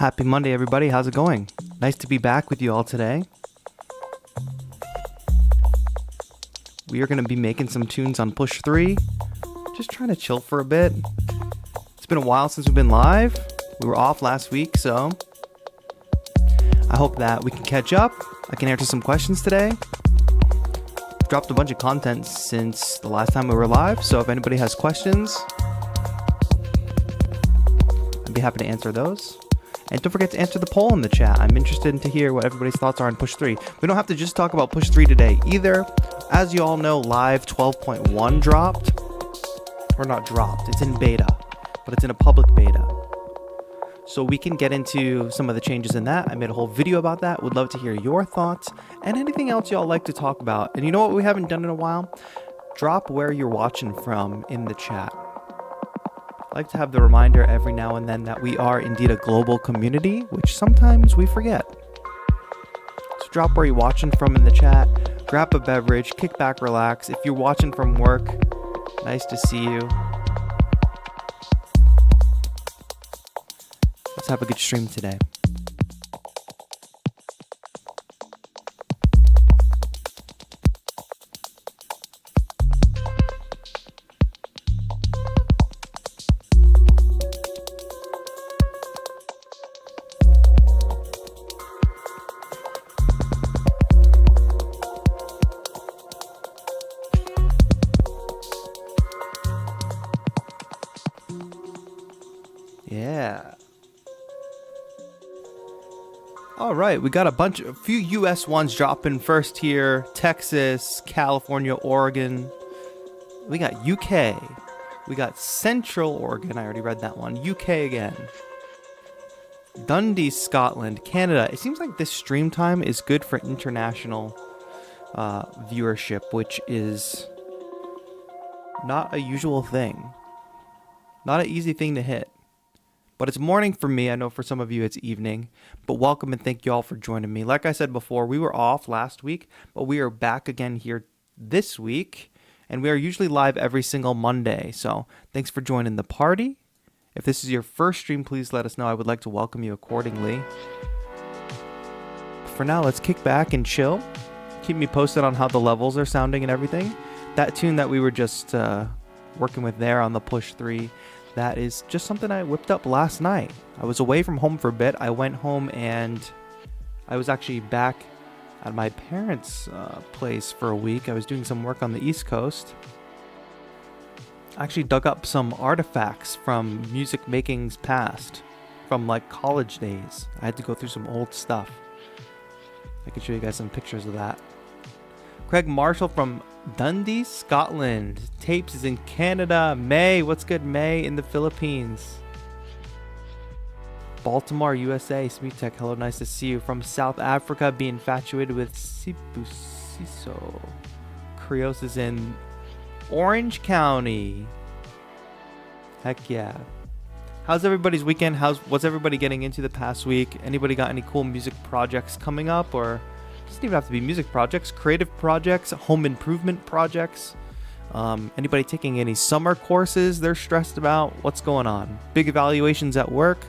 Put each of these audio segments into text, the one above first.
Happy Monday, everybody. How's it going? Nice to be back with you all today. We are going to be making some tunes on Push 3. Just trying to chill for a bit. It's been a while since we've been live. We were off last week, so I hope that we can catch up. I can answer some questions today. Dropped a bunch of content since the last time we were live, so if anybody has questions, I'd be happy to answer those. And don't forget to answer the poll in the chat. I'm interested to hear what everybody's thoughts are on Push 3. We don't have to just talk about Push 3 today either. As you all know, Live 12.1 dropped. Or not dropped, it's in beta, but it's in a public beta. So we can get into some of the changes in that. I made a whole video about that. Would love to hear your thoughts and anything else y'all like to talk about. And you know what we haven't done in a while? Drop where you're watching from in the chat. I like to have the reminder every now and then that we are indeed a global community, which sometimes we forget. So drop where you're watching from in the chat. Grab a beverage, kick back, relax. If you're watching from work, nice to see you. Let's have a good stream today. Yeah. All right, we got a few US ones dropping first here. Texas, California, Oregon. We got UK. We got Central Oregon. I already read that one. UK again. Dundee, Scotland, Canada. It seems like this stream time is good for international viewership, which is not a usual thing. Not an easy thing to hit. But it's morning for me. I know for some of you it's evening. But welcome and thank you all for joining me. Like I said before, we were off last week, but we are back again here this week. And we are usually live every single Monday. So thanks for joining the party. If this is your first stream, please let us know. I would like to welcome you accordingly. For now, let's kick back and chill. Keep me posted on how the levels are sounding and everything. That tune that we were just working with there on the Push 3, that is just something I whipped up last night. I was away from home for a bit. I went home and I was actually back at my parents' place for a week. I was doing some work on the East Coast. I actually dug up some artifacts from music making's past, from like college days. I had to go through some old stuff. I can show you guys some pictures of that. Craig Marshall from Dundee, Scotland. Tapes is in Canada. May, what's good, May, in the Philippines. Baltimore, USA. Smooth Tech, hello, nice to see you. From South Africa, be infatuated with Sibusiso. Krios is in Orange County. Heck yeah. How's everybody's weekend? What's everybody getting into the past week? Anybody got any cool music projects coming up, or doesn't even have to be music projects, creative projects, home improvement projects? Anybody taking any summer courses they're stressed about? What's going on? Big evaluations at work?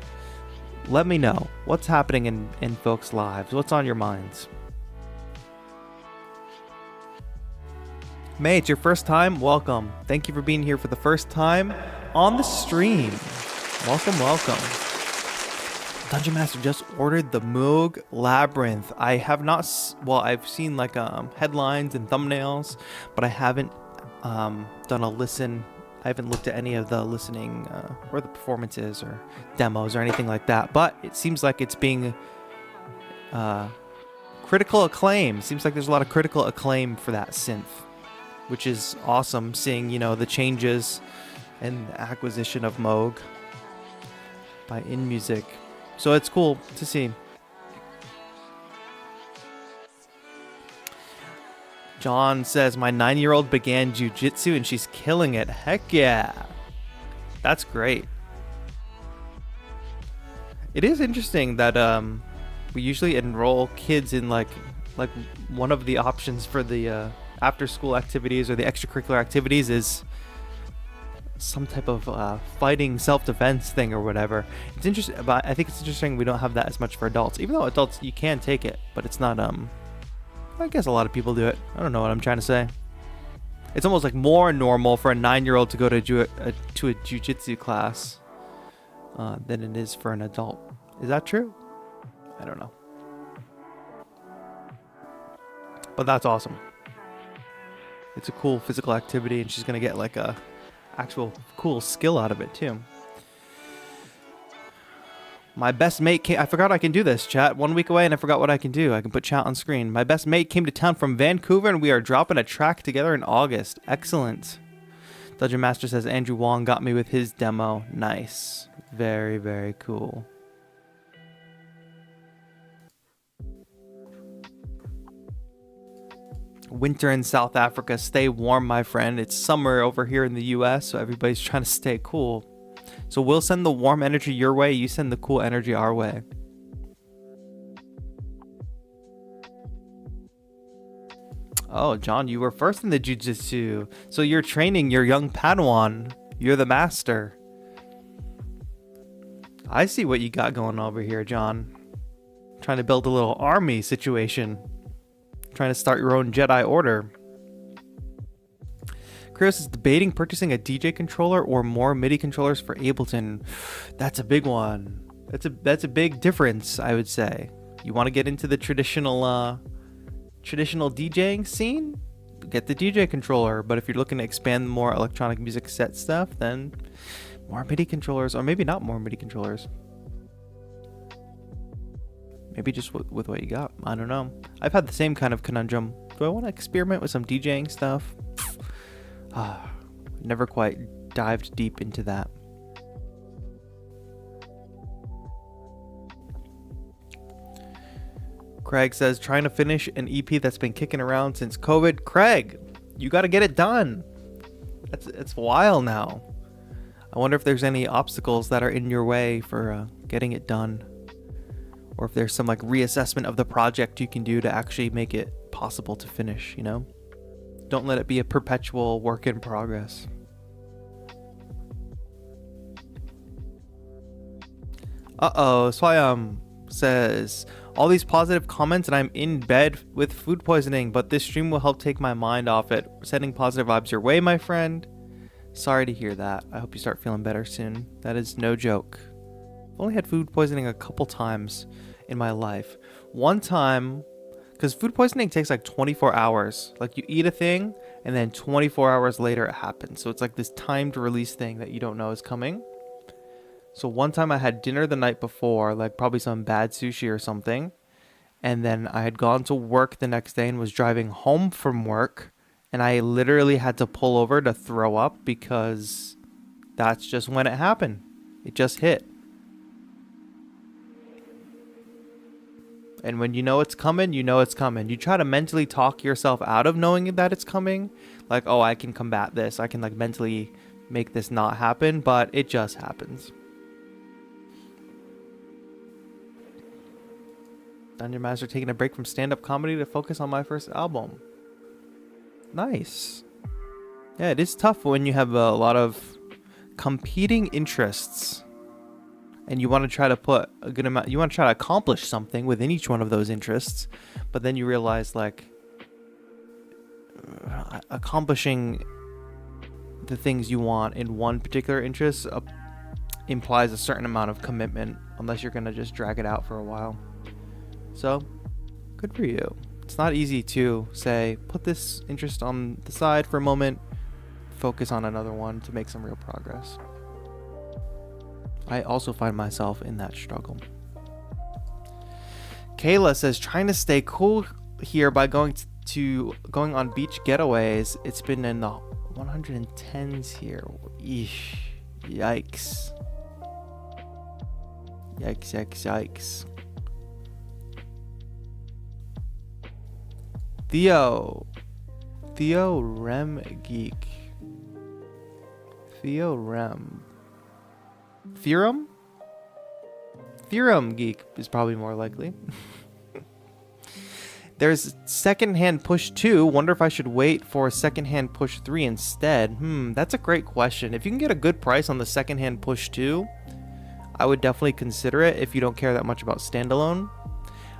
Let me know. What's happening in folks' lives? What's on your minds? May, it's your first time? Welcome. Thank you for being here for the first time on the stream. Welcome, welcome. Dungeon Master just ordered the Moog Labyrinth. I have not, I've seen like headlines and thumbnails, but I haven't done a listen. I haven't looked at any of the listening or the performances or demos or anything like that. But it seems like it's being critical acclaim. Seems like there's a lot of critical acclaim for that synth, which is awesome. Seeing, you know, the changes and the acquisition of Moog by InMusic. So it's cool to see. John says, my 9-year-old began jujitsu and she's killing it. Heck yeah. That's great. It is interesting that we usually enroll kids in like one of the options for the after school activities or the extracurricular activities is some type of fighting self-defense thing or whatever. It's interesting, but I think it's interesting we don't have that as much for adults. Even though adults, you can take it, but it's not. I guess a lot of people do it. I don't know what I'm trying to say. It's almost like more normal for a 9-year-old to go to a jiu-jitsu class than it is for an adult. Is that true? I don't know. But that's awesome. It's a cool physical activity, and she's gonna get like a actual cool skill out of it too. My best mate came. I forgot I can do this, chat. 1 week away and I forgot what I can do. I can put chat on screen. My best mate came to town from Vancouver and we are dropping a track together in August. Excellent. Dungeon Master says Andrew Wong got me with his demo. Nice. Very, very cool. Winter in South Africa. Stay warm, my friend. It's summer over here in the US, so everybody's trying to stay cool. So we'll send the warm energy your way, you send the cool energy our way. Oh, John, you were first in the jiu-jitsu. So you're training your young Padawan. You're the master. I see what you got going over here, John. Trying to build a little army situation. Trying to start your own Jedi Order. Chris is debating purchasing a DJ controller or more MIDI controllers for Ableton. That's a big one. That's a big difference, I would say. You want to get into the traditional DJing scene? Get the DJ controller. But if you're looking to expand more electronic music set stuff, then more MIDI controllers, or maybe not more MIDI controllers. Maybe just with what you got. I don't know. I've had the same kind of conundrum. Do I want to experiment with some DJing stuff? Never quite dived deep into that. Craig says, trying to finish an EP that's been kicking around since COVID. Craig, you got to get it done. It's a while now. I wonder if there's any obstacles that are in your way for getting it done. Or if there's some like reassessment of the project you can do to actually make it possible to finish, you know? Don't let it be a perpetual work in progress. Swayam says, all these positive comments and I'm in bed with food poisoning, but this stream will help take my mind off it. Sending positive vibes your way, my friend. Sorry to hear that. I hope you start feeling better soon. That is no joke. I've only had food poisoning a couple times in my life. One time, because food poisoning takes like 24 hours. Like you eat a thing and then 24 hours later it happens. So it's like this timed release thing that you don't know is coming. So one time I had dinner the night before, like probably some bad sushi or something. And then I had gone to work the next day and was driving home from work. And I literally had to pull over to throw up because that's just when it happened. It just hit. And when you know it's coming, you know it's coming. You try to mentally talk yourself out of knowing that it's coming. Like, oh, I can combat this. I can like mentally make this not happen, but it just happens. Dungeon Master taking a break from stand-up comedy to focus on my first album. Nice. Yeah, it is tough when you have a lot of competing interests. And you want to try to put a good amount, you want to try to accomplish something within each one of those interests. But then you realize like accomplishing the things you want in one particular interest implies a certain amount of commitment, unless you're going to just drag it out for a while. So good for you. It's not easy to say, put this interest on the side for a moment, focus on another one to make some real progress. I also find myself in that struggle. Kayla says, trying to stay cool here by going on beach getaways. It's been in the 110s here. Eesh. Yikes. Yikes. Theo Rem Geek. Theo Rem. Theorem Geek is probably more likely. There's secondhand push 2. Wonder if I should wait for secondhand push 3 instead. That's a great question. If you can get a good price on the secondhand push 2, I would definitely consider it if you don't care that much about standalone.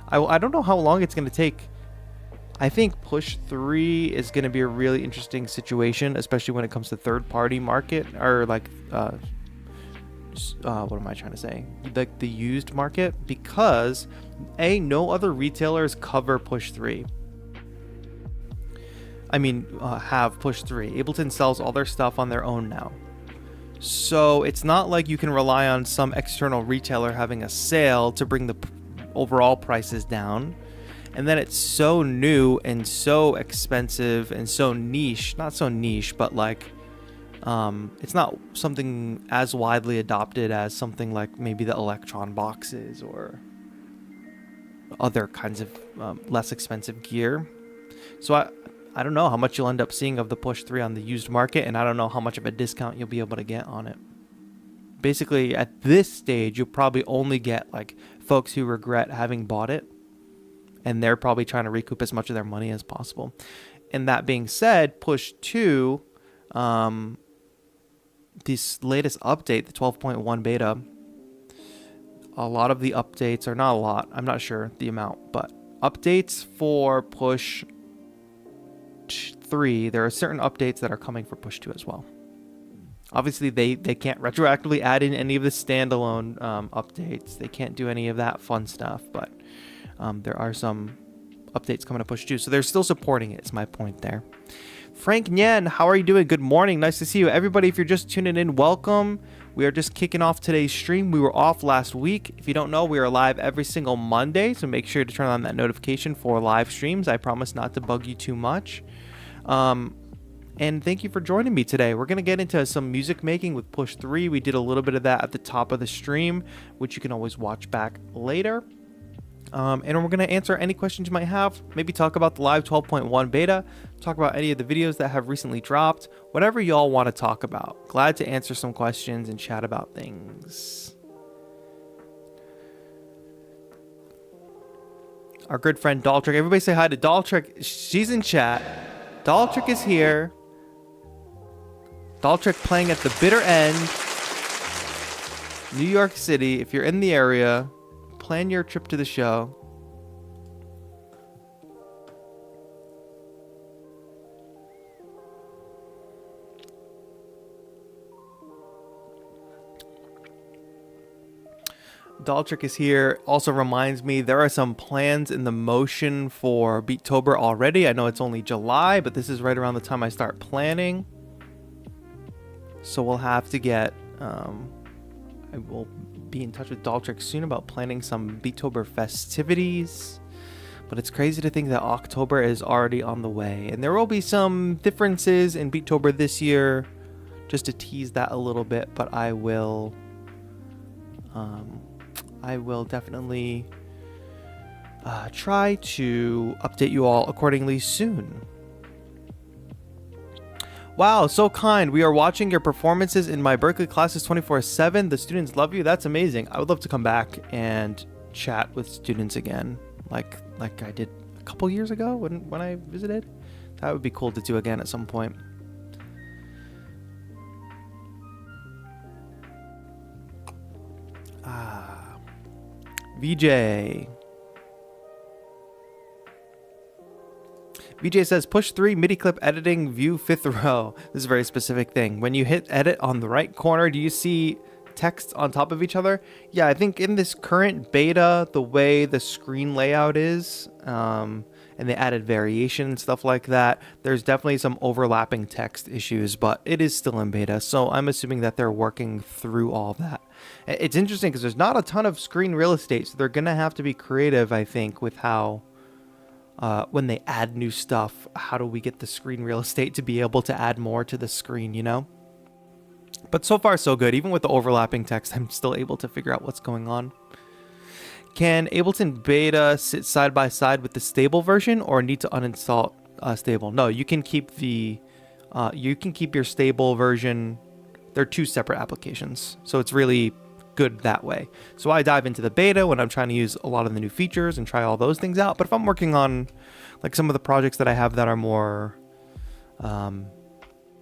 I don't know how long it's going to take. I think push 3 is going to be a really interesting situation, especially when it comes to third-party market, or like, what am I trying to say? Like the used market, because no other retailers cover push 3. I mean, have push 3. Ableton sells all their stuff on their own now. So it's not like you can rely on some external retailer having a sale to bring the overall prices down. And then it's so new and so expensive and so niche, not so niche, but like, it's not something as widely adopted as something like maybe the Electron boxes or other kinds of less expensive gear. So I don't know how much you'll end up seeing of the push 3 on the used market, and I don't know how much of a discount you'll be able to get on it. Basically, at this stage, you'll probably only get like folks who regret having bought it, and they're probably trying to recoup as much of their money as possible. And that being said, push 2, this latest update, the 12.1 beta, a lot of the updates, or not a lot, I'm not sure the amount, but updates for push 3, there are certain updates that are coming for push 2 as well. Obviously, they can't retroactively add in any of the standalone updates. They can't do any of that fun stuff, but there are some updates coming to push 2, so they're still supporting it. It's my point there. Frank Nyen, how are you doing? Good morning. Nice to see you. Everybody, if you're just tuning in, welcome. We are just kicking off today's stream. We were off last week. If you don't know, we are live every single Monday, so make sure to turn on that notification for live streams. I promise not to bug you too much. And thank you for joining me today. We're going to get into some music making with push 3. We did a little bit of that at the top of the stream, which you can always watch back later. And we're going to answer any questions you might have, maybe talk about the live 12.1 beta, talk about any of the videos that have recently dropped, whatever y'all want to talk about. Glad to answer some questions and chat about things. Our good friend Daltrick. Everybody say hi to Daltrick. She's in chat. Daltrick is here. Daltrick playing at the bitter end. New York City. If you're in the area, plan your trip to the show. Daltrick is here. Also reminds me there are some plans in the motion for Beattober already. I know it's only July, but this is right around the time I start planning. So we'll have to get... I will be in touch with Daltrick soon about planning some Beattober festivities. But it's crazy to think that October is already on the way. And there will be some differences in Beattober this year, just to tease that a little bit. But I will definitely try to update you all accordingly soon. Wow, so kind. We are watching your performances in my Berklee classes 24/7. The students love you. That's amazing. I would love to come back and chat with students again, like I did a couple years ago when I visited. That would be cool to do again at some point. VJ. VJ says, push 3, MIDI clip editing, view 5th row. This is a very specific thing. When you hit edit on the right corner, do you see text on top of each other? Yeah, I think in this current beta, the way the screen layout is, and they added variation and stuff like that, there's definitely some overlapping text issues, but it is still in beta, so I'm assuming that they're working through all that. It's interesting because there's not a ton of screen real estate, so they're going to have to be creative, I think, with how... when they add new stuff, how do we get the screen real estate to be able to add more to the screen, you know? But so far, so good. Even with the overlapping text, I'm still able to figure out what's going on. Can Ableton Beta sit side by side with the stable version, or need to uninstall stable? No, you can keep the your stable version. They're two separate applications, so it's really good that way. So I dive into the beta when I'm trying to use a lot of the new features and try all those things out. But if I'm working on like some of the projects that I have that are more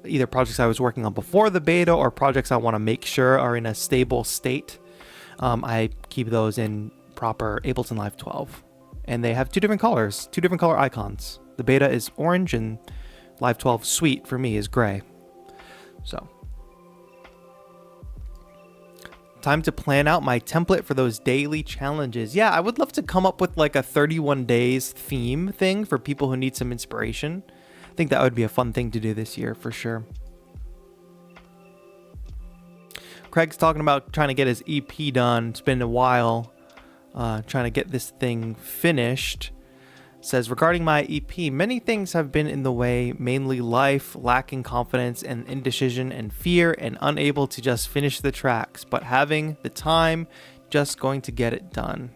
either projects I was working on before the beta or projects I want to make sure are in a stable state, I keep those in proper Ableton Live 12. And they have two different colors, two different color icons. The beta is orange and Live 12 Suite for me is gray. So time to plan out my template for those daily challenges. Yeah, I would love to come up with like a 31 days theme thing for people who need some inspiration. I think that would be a fun thing to do this year for sure. Craig's talking about trying to get his EP done. It's been a while trying to get this thing finished. Says, regarding my EP, many things have been in the way, mainly life, lacking confidence and indecision and fear, and unable to just finish the tracks, but having the time, just going to get it done.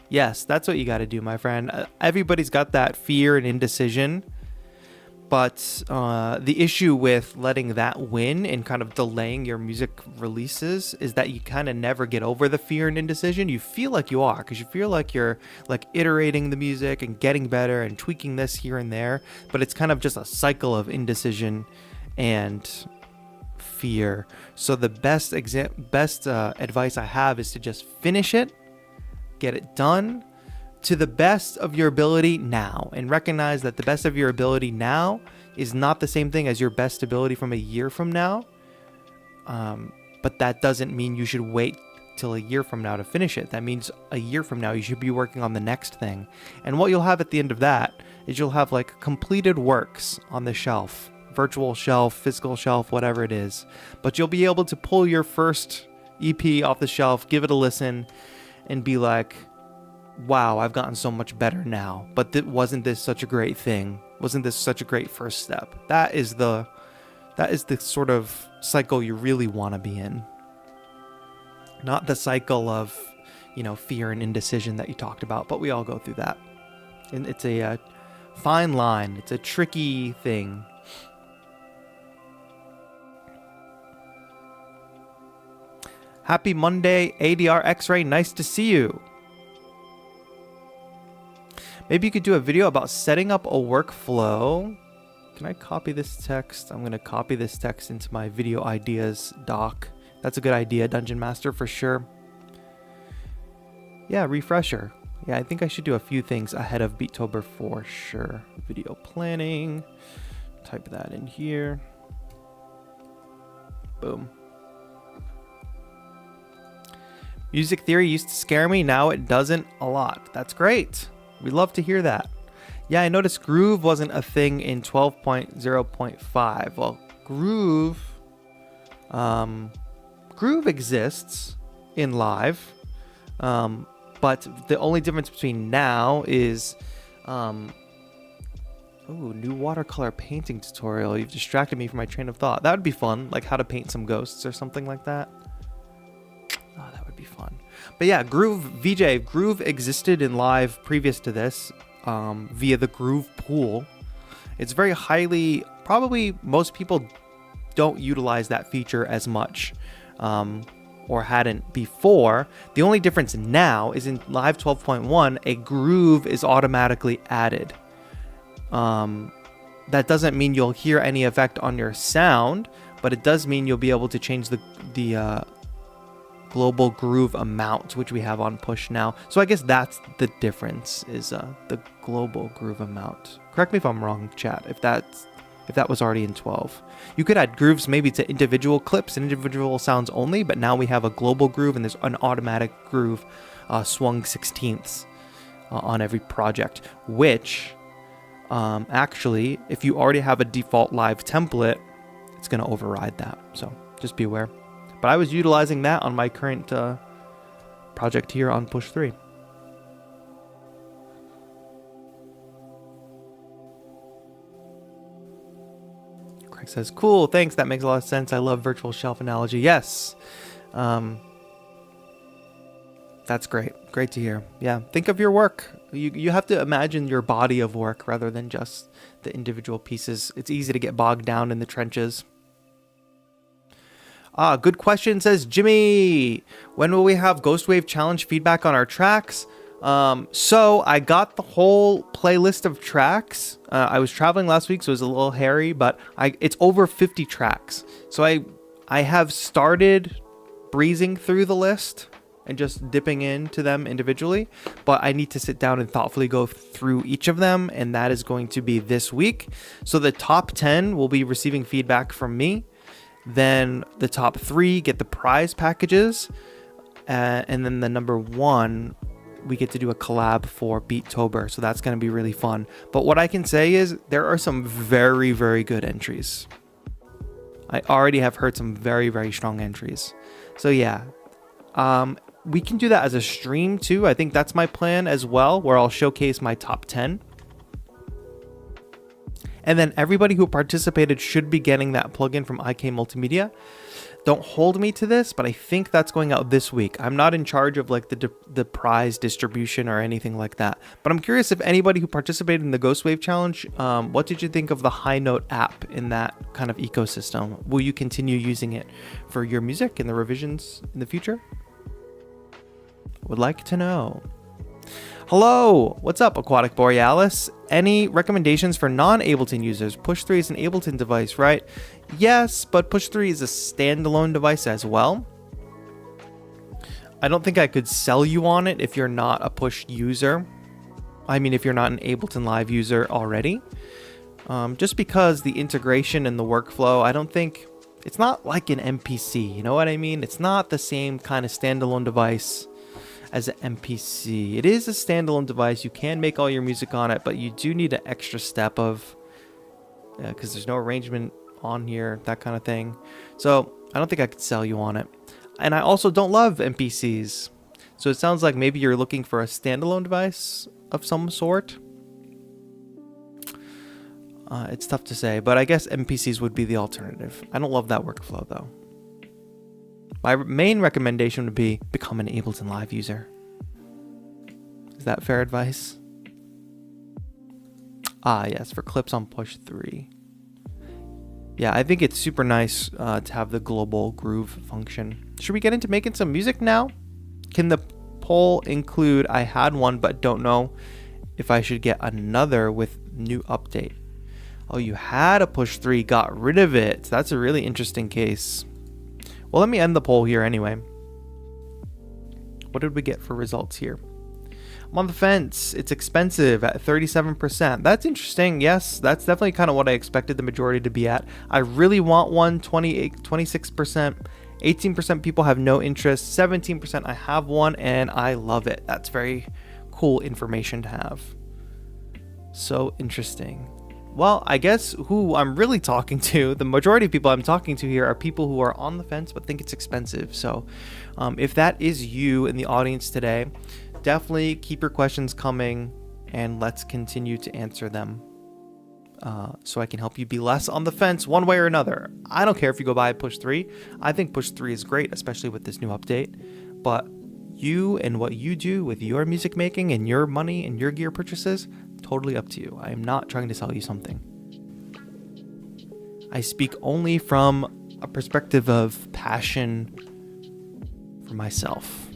Yes, that's what you got to do, my friend. Everybody's got that fear and indecision, but the issue with letting that win and kind of delaying your music releases is that you kind of never get over the fear and indecision. You feel like you are, because you feel like you're like iterating the music and getting better and tweaking this here and there, but it's kind of just a cycle of indecision and fear. So the best advice I have is to just finish it, get it done to the best of your ability now, and recognize that the best of your ability now is not the same thing as your best ability from a year from now. But that doesn't mean you should wait till a year from now to finish it. That means a year from now you should be working on the next thing. And what you'll have at the end of that is you'll have like completed works on the shelf, virtual shelf, physical shelf, whatever it is. But you'll be able to pull your first EP off the shelf, give it a listen, and be like, wow, I've gotten so much better now. But wasn't this such a great thing? Wasn't this such a great first step? That is the sort of cycle you really want to be in. Not the cycle of, fear and indecision that you talked about, but we all go through that. And it's a fine line. It's a tricky thing. Happy Monday, ADR X-Ray. Nice to see you. Maybe you could do a video about setting up a workflow. Can I copy this text? I'm going to copy this text into my video ideas doc. That's a good idea, Dungeon Master, for sure. Yeah, refresher. Yeah, I think I should do a few things ahead of Beattober for sure. Video planning. Type that in here. Boom. Music theory used to scare me. Now it doesn't a lot. That's great. We love to hear that. Yeah, I noticed Groove wasn't a thing in 12.0.5. Well, Groove exists in Live, but the only difference between now is, new watercolor painting tutorial. You've distracted me from my train of thought. That would be fun, like how to paint some ghosts or something like that. Oh, that would be fun. But yeah, Groove existed in Live previous to this, via the Groove pool. It's very highly, probably most people don't utilize that feature as much, or hadn't before. The only difference now is in Live 12.1, a groove is automatically added. That doesn't mean you'll hear any effect on your sound, but it does mean you'll be able to change the global groove amount, which we have on push now. So I guess that's the difference, is the global groove amount. Correct me if I'm wrong, chat, if that was already in 12. You could add grooves maybe to individual clips and individual sounds only, but now we have a global groove and there's an automatic groove swung 16ths on every project, which actually, if you already have a default Live template, it's going to override that. So just be aware. But I was utilizing that on my current project here on Push 3. Craig says, cool, thanks, that makes a lot of sense. I love virtual shelf analogy. Yes. That's great. Great to hear. Yeah, think of your work. You have to imagine your body of work rather than just the individual pieces. It's easy to get bogged down in the trenches. Good question, says Jimmy. When will we have Ghostwave Challenge feedback on our tracks? So I got the whole playlist of tracks. I was traveling last week, so it was a little hairy, but it's over 50 tracks. So I have started breezing through the list and just dipping into them individually, but I need to sit down and thoughtfully go through each of them, and that is going to be this week. So the top 10 will be receiving feedback from me. Then the top 3 get the prize packages, and then the number 1, we get to do a collab for Beattober, so that's going to be really fun. But what I can say is there are some very, very good entries. I already have heard some very, very strong entries. So yeah, we can do that as a stream too. I think that's my plan as well, where I'll showcase my top 10. And then everybody who participated should be getting that plugin from IK Multimedia. Don't hold me to this, but I think that's going out this week. I'm not in charge of like the prize distribution or anything like that. But I'm curious if anybody who participated in the Ghostwave Challenge, what did you think of the High Note app in that kind of ecosystem? Will you continue using it for your music and the revisions in the future? Would like to know. Hello, what's up, Aquatic Borealis? Any recommendations for non-Ableton users? Push 3 is an Ableton device, right? Yes, but Push 3 is a standalone device as well. I don't think I could sell you on it if you're not a Push user. I mean, if you're not an Ableton Live user already. Just because the integration and the workflow, I don't think... It's not like an MPC, you know what I mean? It's not the same kind of standalone device as an MPC. It is a standalone device. You can make all your music on it, but you do need an extra step of, because there's no arrangement on here, that kind of thing. So I don't think I could sell you on it. And I also don't love MPCs. So it sounds like maybe you're looking for a standalone device of some sort. It's tough to say, but I guess MPCs would be the alternative. I don't love that workflow though. My main recommendation would be become an Ableton Live user. Is that fair advice? Yes, for clips on Push 3. Yeah, I think it's super nice to have the global groove function. Should we get into making some music now? Can the poll include I had one but don't know if I should get another with new update? Oh, you had a Push 3, got rid of it. That's a really interesting case. Well, let me end the poll here anyway. What did we get for results here? I'm on the fence. It's expensive at 37%. That's interesting. Yes, that's definitely kind of what I expected the majority to be at. I really want one, 26%. 18% people have no interest. 17% I have one and I love it. That's very cool information to have. So interesting. Well, I guess who I'm really talking to, the majority of people I'm talking to here are people who are on the fence but think it's expensive. So if that is you in the audience today, definitely keep your questions coming and let's continue to answer them so I can help you be less on the fence one way or another. I don't care if you go buy Push 3. I think Push 3 is great, especially with this new update. But you and what you do with your music making and your money and your gear purchases, totally up to you. I am not trying to sell you something. I speak only from a perspective of passion for myself.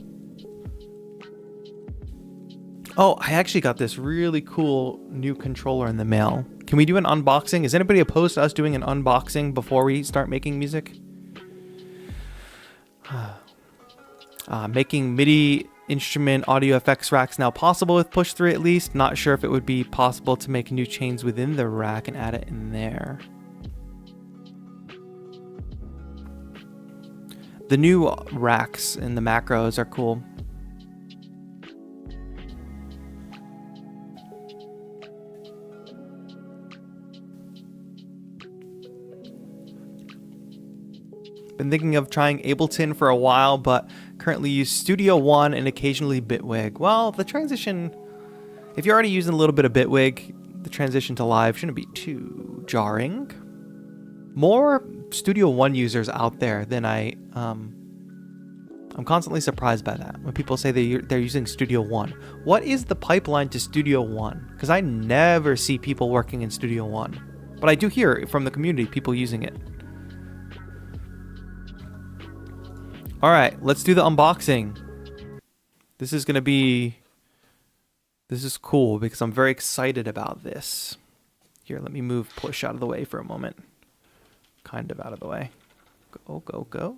Oh, I actually got this really cool new controller in the mail. Can we do an unboxing? Is anybody opposed to us doing an unboxing before we start making music? Making MIDI instrument audio effects racks now possible with Push 3 at least. Not sure if it would be possible to make new chains within the rack and add it in there. The new racks and the macros are cool. Been thinking of trying Ableton for a while, but currently use Studio One and occasionally Bitwig. Well, the transition, if you're already using a little bit of Bitwig, the transition to Live shouldn't be too jarring. More Studio One users out there than I'm constantly surprised by that when people say they're using Studio One. What is the pipeline to Studio One? Because I never see people working in Studio One, but I do hear from the community people using it. All right, let's do the unboxing. This is cool because I'm very excited about this. Here, let me move push out of the way for a moment. Kind of out of the way. Go, go, go.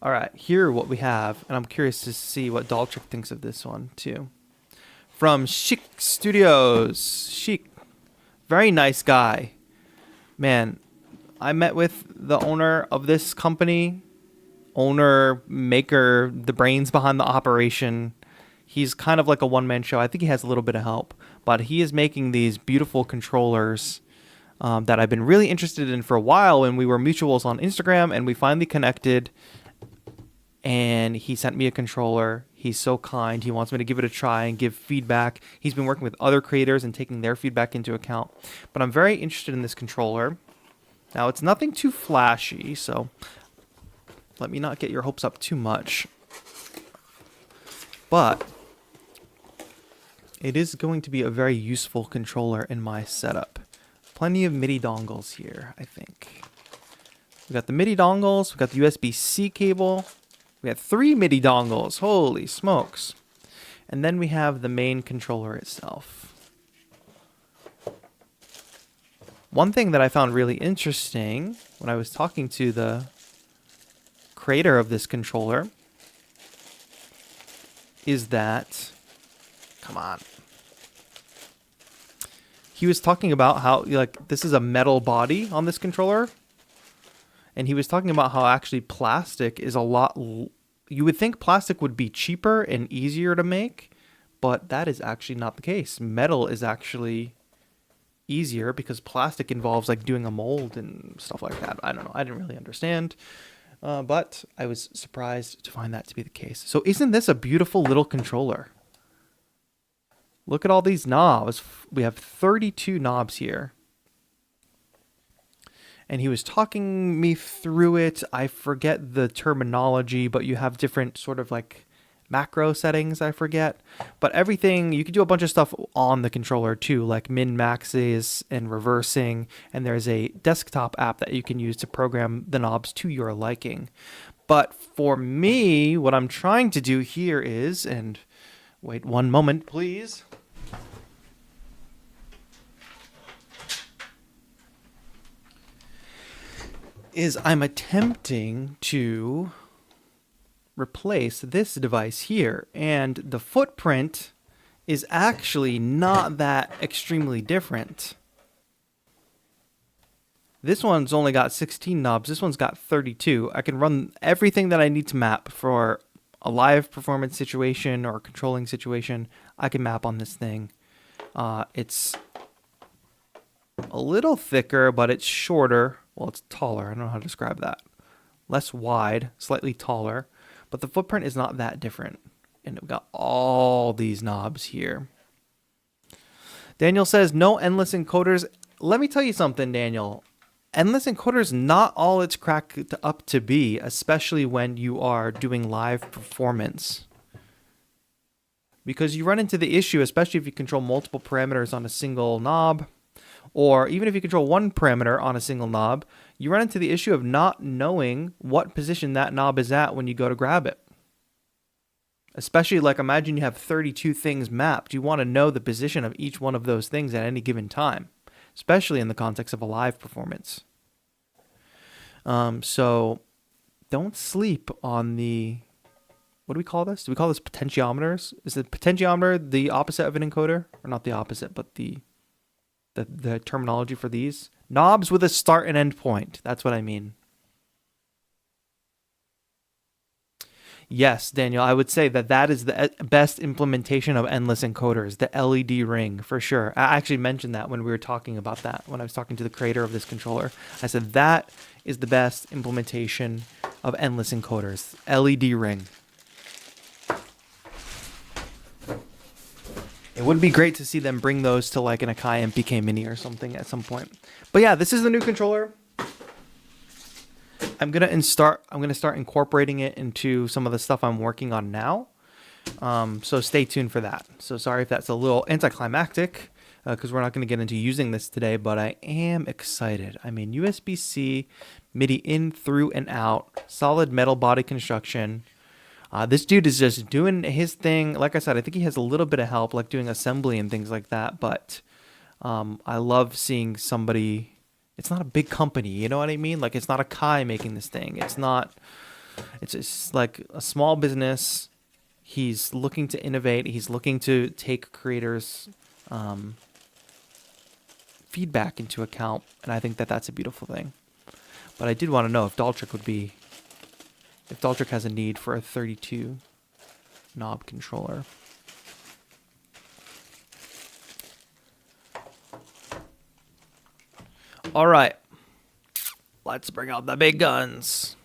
All right, here what we have, and I'm curious to see what Daltrick thinks of this one too. From Chic Studios. Chic. Very nice guy. Man, I met with the owner of this company. Owner, maker, the brains behind the operation. He's kind of like a one-man show. I think he has a little bit of help. But he is making these beautiful controllers that I've been really interested in for a while. And we were mutuals on Instagram, and we finally connected. And he sent me a controller. He's so kind. He wants me to give it a try and give feedback. He's been working with other creators and taking their feedback into account. But I'm very interested in this controller. Now, it's nothing too flashy, so let me not get your hopes up too much. But it is going to be a very useful controller in my setup. Plenty of MIDI dongles here, I think. We got the MIDI dongles. We got the USB-C cable. We got 3 MIDI dongles. Holy smokes. And then we have the main controller itself. One thing that I found really interesting when I was talking to the creator of this controller is that, come on. He was talking about how, like, this is a metal body on this controller. And he was talking about how actually plastic is a lot... You would think plastic would be cheaper and easier to make, but that is actually not the case. Metal is actually easier because plastic involves like doing a mold and stuff like that. I don't know. I didn't really understand, but I was surprised to find that to be the case. So isn't this a beautiful little controller? Look at all these knobs. We have 32 knobs here. And he was talking me through it. I forget the terminology, but you have different sort of like macro settings, I forget. But everything, you can do a bunch of stuff on the controller too, like min-maxes and reversing. And there's a desktop app that you can use to program the knobs to your liking. But for me, what I'm trying to do here is, and wait one moment, please. Is I'm attempting to replace this device here, and the footprint is actually not that extremely different. This one's only got 16 knobs. This one's got 32. I can run everything that I need to map for a live performance situation or a controlling situation. I can map on this thing. It's a little thicker, but it's shorter. Well, it's taller. I don't know how to describe that. Less wide, slightly taller, but the footprint is not that different. And we've got all these knobs here. Daniel says, no endless encoders. Let me tell you something, Daniel. Endless encoders, not all it's cracked up to be, especially when you are doing live performance. Because you run into the issue, especially if you control multiple parameters on a single knob, or even if you control one parameter on a single knob, you run into the issue of not knowing what position that knob is at when you go to grab it. Especially, like, imagine you have 32 things mapped. You want to know the position of each one of those things at any given time, especially in the context of a live performance. So don't sleep on the, what do we call this? Do we call this potentiometers? Is the potentiometer the opposite of an encoder? Or not the opposite, but the terminology for these? Knobs with a start and end point. That's what I mean. Yes, Daniel, I would say that is the best implementation of endless encoders, the LED ring, for sure. I actually mentioned that when we were talking about that, when I was talking to the creator of this controller. I said that is the best implementation of endless encoders, LED ring. It would be great to see them bring those to like an Akai MPK Mini or something at some point. But yeah, this is the new controller. I'm gonna start incorporating it into some of the stuff I'm working on now. So stay tuned for that. So sorry if that's a little anticlimactic. because we're not going to get into using this today, but I am excited. I mean, USB-C, MIDI in, through, and out, solid metal body construction. This dude is just doing his thing. Like I said, I think he has a little bit of help, like doing assembly and things like that, but I love seeing somebody. It's not a big company, you know what I mean? Like, it's not a Kai making this thing. It's just like a small business. He's looking to innovate. He's looking to take creators' feedback into account, and I think that that's a beautiful thing. But I did want to know if Daltrek has a need for a 32 knob controller. All right, let's bring out the big guns.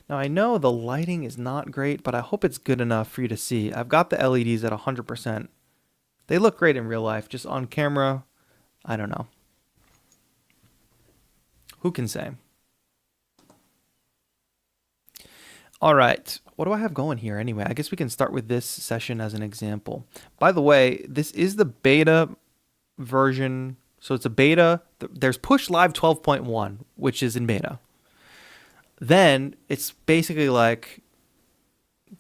Now, I know the lighting is not great, but I hope it's good enough for you to see. I've got the LEDs at 100%. They look great in real life. Just on camera, I don't know. Who can say? All right, what do I have going here anyway? I guess we can start with this session as an example. By the way, this is the beta version. So it's a beta. There's Push Live 12.1, which is in beta. Then it's basically like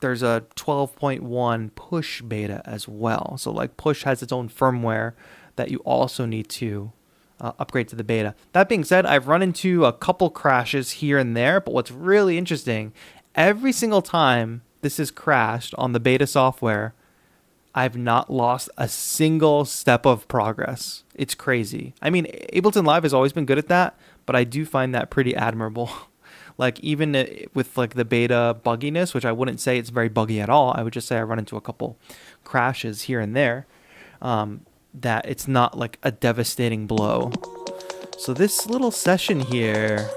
there's a 12.1 Push beta as well. So like Push has its own firmware that you also need to upgrade to the beta. That being said, I've run into a couple crashes here and there, but what's really interesting, every single time this has crashed on the beta software, I've not lost a single step of progress. It's crazy. I mean, Ableton Live has always been good at that, but I do find that pretty admirable. Like, even with like the beta bugginess, which I wouldn't say it's very buggy at all, I would just say I run into a couple crashes here and there, that it's not like a devastating blow. So this little session here,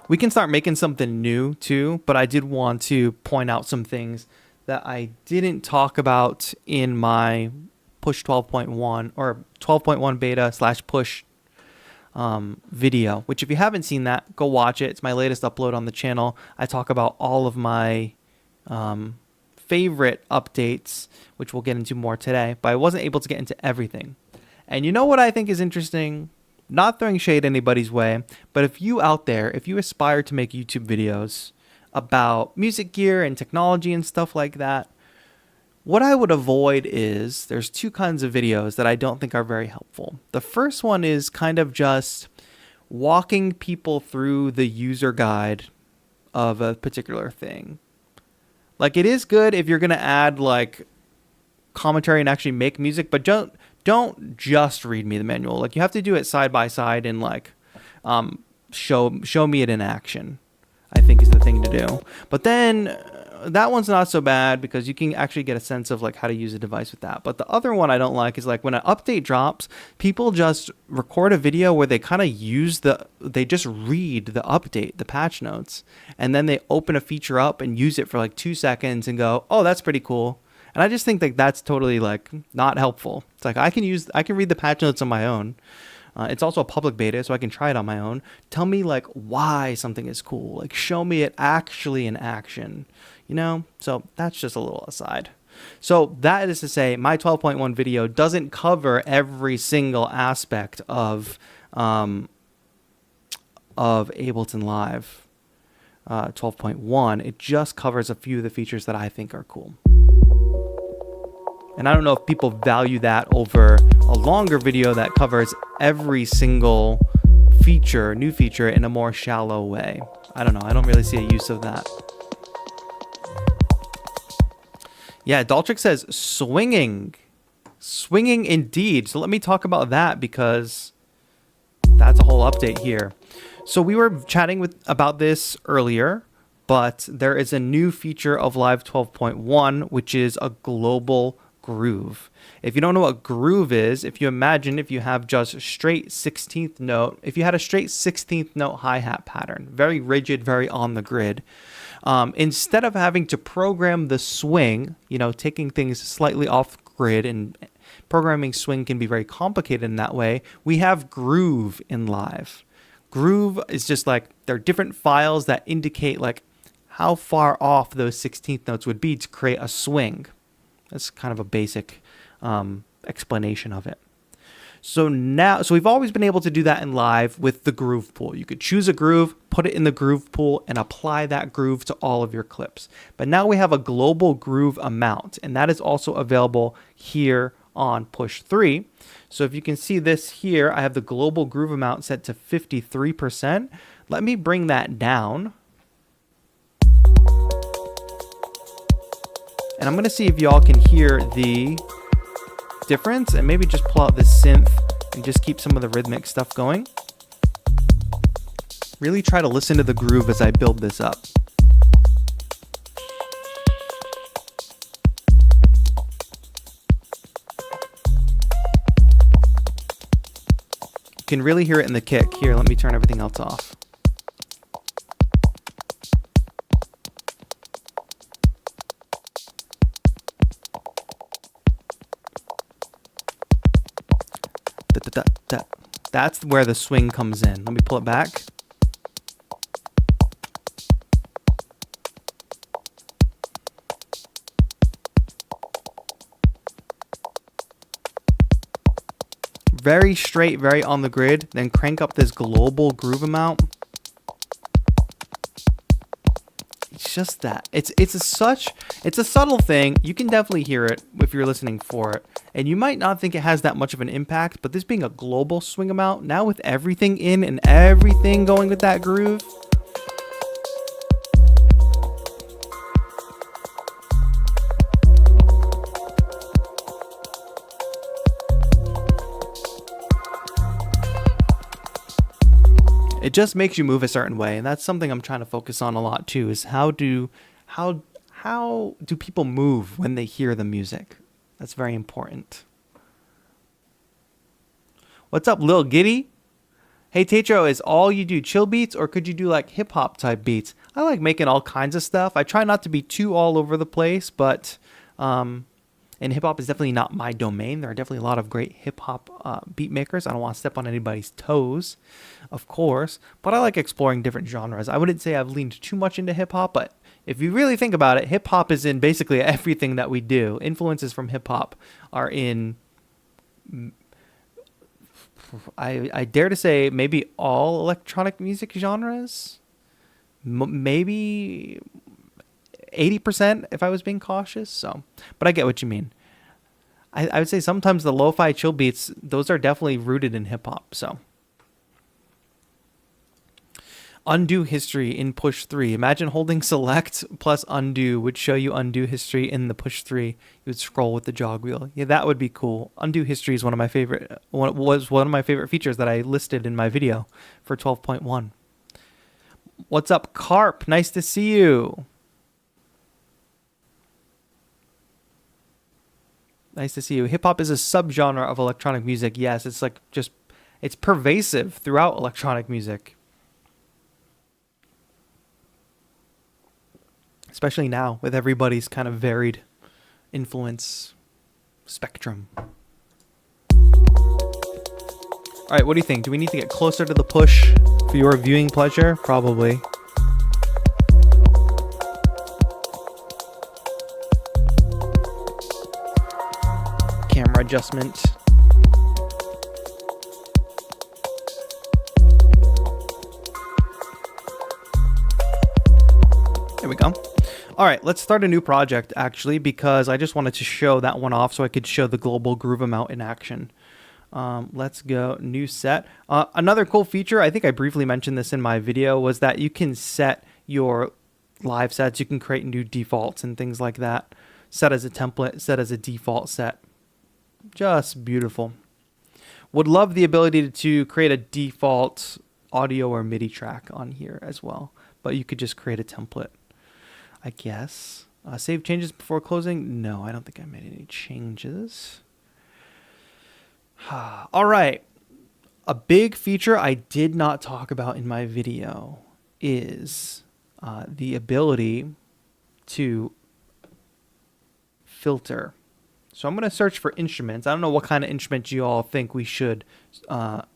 we can start making something new too, but I did want to point out some things that I didn't talk about in my Push 12.1 or 12.1 beta / Push video, which if you haven't seen that, go watch it. It's my latest upload on the channel. I talk about all of my favorite updates, which we'll get into more today, but I wasn't able to get into everything. And you know what I think is interesting? Not throwing shade anybody's way, but if you out there, if you aspire to make YouTube videos about music gear and technology and stuff like that, what I would avoid is there's two kinds of videos that I don't think are very helpful. The first one is kind of just walking people through the user guide of a particular thing. Like, it is good if you're going to add like commentary and actually make music, but don't just read me the manual. Like, you have to do it side by side and like show me it in action, I think is the thing to do. But then that one's not so bad because you can actually get a sense of like how to use a device with that. But the other one I don't like is like when an update drops, people just record a video where they kind of they just read the update, the patch notes, and then they open a feature up and use it for like 2 seconds and go, oh, that's pretty cool. And I just think that that's totally like not helpful. It's like I can read the patch notes on my own. It's also a public beta, so I can try it on my own. Tell me like why something is cool. Like, show me it actually in action, you know? So that's just a little aside. So that is to say, my 12.1 video doesn't cover every single aspect of Ableton Live 12.1. It just covers a few of the features that I think are cool. And I don't know if people value that over a longer video that covers every single new feature in a more shallow way. I don't know. I don't really see a use of that. Yeah, Daltrek says swinging. Swinging indeed. So let me talk about that because that's a whole update here. So we were chatting about this earlier, but there is a new feature of Live 12.1, which is a global groove. If you don't know what groove is, if you imagine if you have just straight 16th note, if you had a straight 16th note hi-hat pattern, very rigid, very on the grid, instead of having to program the swing, you know, taking things slightly off grid and programming swing can be very complicated in that way, we have groove in Live. Groove is just like, there are different files that indicate like how far off those 16th notes would be to create a swing. That's kind of a basic explanation of it. So we've always been able to do that in Live with the groove pool. You could choose a groove, put it in the groove pool, and apply that groove to all of your clips. But now we have a global groove amount, and that is also available here on push 3. So if you can see this here, I have the global groove amount set to 53%. Let me bring that down. And I'm going to see if y'all can hear the difference, and maybe just pull out the synth and just keep some of the rhythmic stuff going. Really try to listen to the groove as I build this up. You can really hear it in the kick. Here, let me turn everything else off. That's where the swing comes in. Let me pull it back. Very straight, very on the grid. Then crank up this global groove amount. It's just that. It's a subtle thing. You can definitely hear it if you're listening for it. And you might not think it has that much of an impact, but this being a global swing amount, now with everything in and everything going with that groove, it just makes you move a certain way. And that's something I'm trying to focus on a lot too, is how do people move when they hear the music? That's very important. What's up, Lil Giddy? Hey, TAETRO, is all you do chill beats, or could you do like hip hop type beats? I like making all kinds of stuff. I try not to be too all over the place, but and hip hop is definitely not my domain. There are definitely a lot of great hip hop beat makers. I don't want to step on anybody's toes, of course, but I like exploring different genres. I wouldn't say I've leaned too much into hip hop, but if you really think about it, hip hop is in basically everything that we do. Influences from hip hop are in, I dare to say, maybe all electronic music genres. Maybe 80% if I was being cautious. So, but I get what you mean. I would say sometimes the lo-fi chill beats, those are definitely rooted in hip hop. So. Undo history in push 3. Imagine holding select plus undo would show you undo history in the push 3. You would scroll with the jog wheel. Yeah, that would be cool. Undo history is one of my favorite features that I listed in my video for 12.1. What's up, Carp? Nice to see you. Nice to see you. Hip hop is a subgenre of electronic music. Yes, it's like it's pervasive throughout electronic music. Especially now with everybody's kind of varied influence spectrum. All right, what do you think? Do we need to get closer to the push for your viewing pleasure? Probably. Camera adjustment. There we go. All right, let's start a new project actually, because I just wanted to show that one off so I could show the global groove amount in action. Let's go new set. Another cool feature, I think I briefly mentioned this in my video, was that you can set your live sets. You can create new defaults and things like that. Set as a template, set as a default set. Just beautiful. Would love the ability to create a default audio or MIDI track on here as well, but you could just create a template, I guess. Save changes before closing? No, I don't think I made any changes. All right. A big feature I did not talk about in my video is the ability to filter. So I'm going to search for instruments. I don't know what kind of instruments you all think we should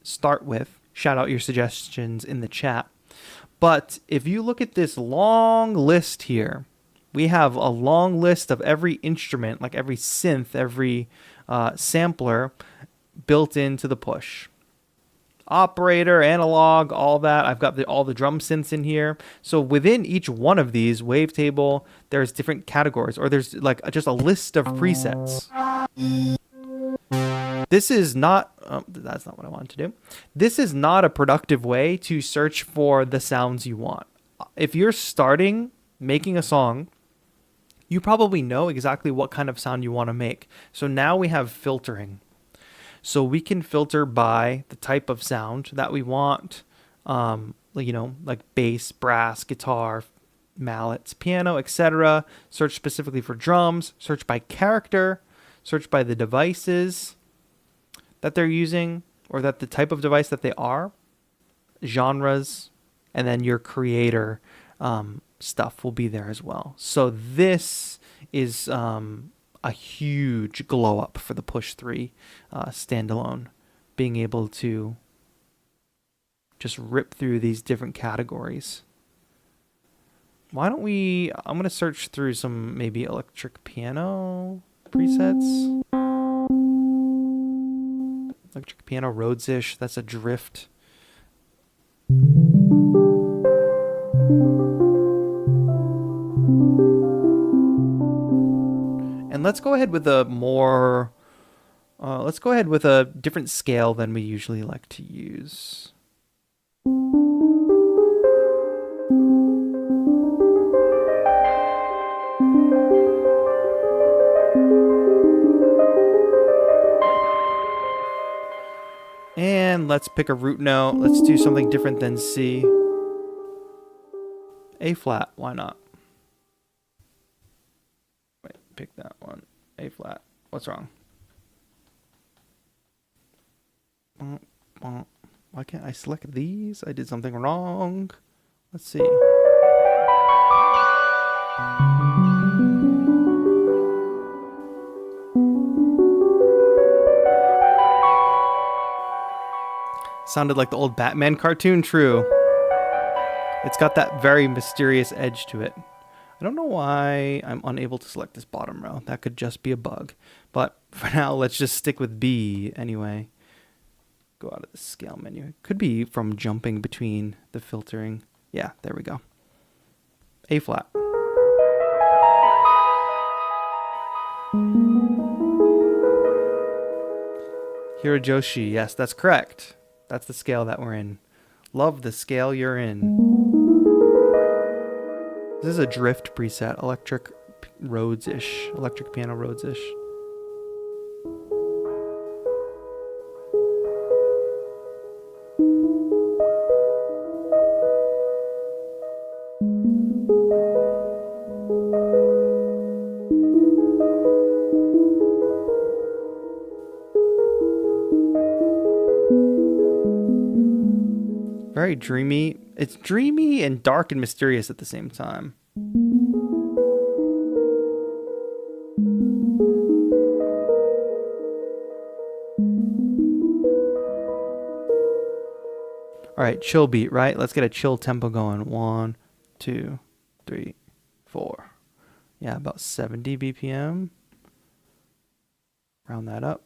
start with. Shout out your suggestions in the chat. But if you look at this long list here, we have a long list of every instrument, like every synth, every sampler built into the push. Operator, analog, all that. I've got all the drum synths in here. So within each one of these wavetable, there's different categories, or there's like just a list of presets. This is not, that's not what I wanted to do. This is not a productive way to search for the sounds you want. If you're starting making a song, you probably know exactly what kind of sound you want to make. So now we have filtering. So we can filter by the type of sound that we want, you know, like bass, brass, guitar, mallets, piano, etc. Search specifically for drums, search by character, search by the devices that they're using, or that the type of device that they are, genres, and then your creator stuff will be there as well. So this is a huge glow up for the Push 3 standalone, being able to just rip through these different categories. Why don't we, I'm going to search through some maybe electric piano presets. Electric piano, Rhodes-ish, that's a drift. And let's go ahead with a more, let's go ahead with a different scale than we usually like to use. And let's pick a root note. Let's do something different than C. A flat, why not? Wait, pick that one. A flat. What's wrong? Why can't I select these? I did something wrong. Let's see. Sounded like the old Batman cartoon, true. It's got that very mysterious edge to it. I don't know why I'm unable to select this bottom row. That could just be a bug. But for now, let's just stick with B anyway. Go out of the scale menu. It could be from jumping between the filtering. Yeah, there we go. A flat. Hirajoshi, yes, that's correct. That's the scale that we're in. Love the scale you're in. This is a drift preset, electric Rhodes-ish, electric piano Rhodes-ish. Very dreamy. It's dreamy and dark and mysterious at the same time. All right, chill beat, right? Let's get a chill tempo going. 1, 2, 3, 4. Yeah, about 70 BPM. Round that up.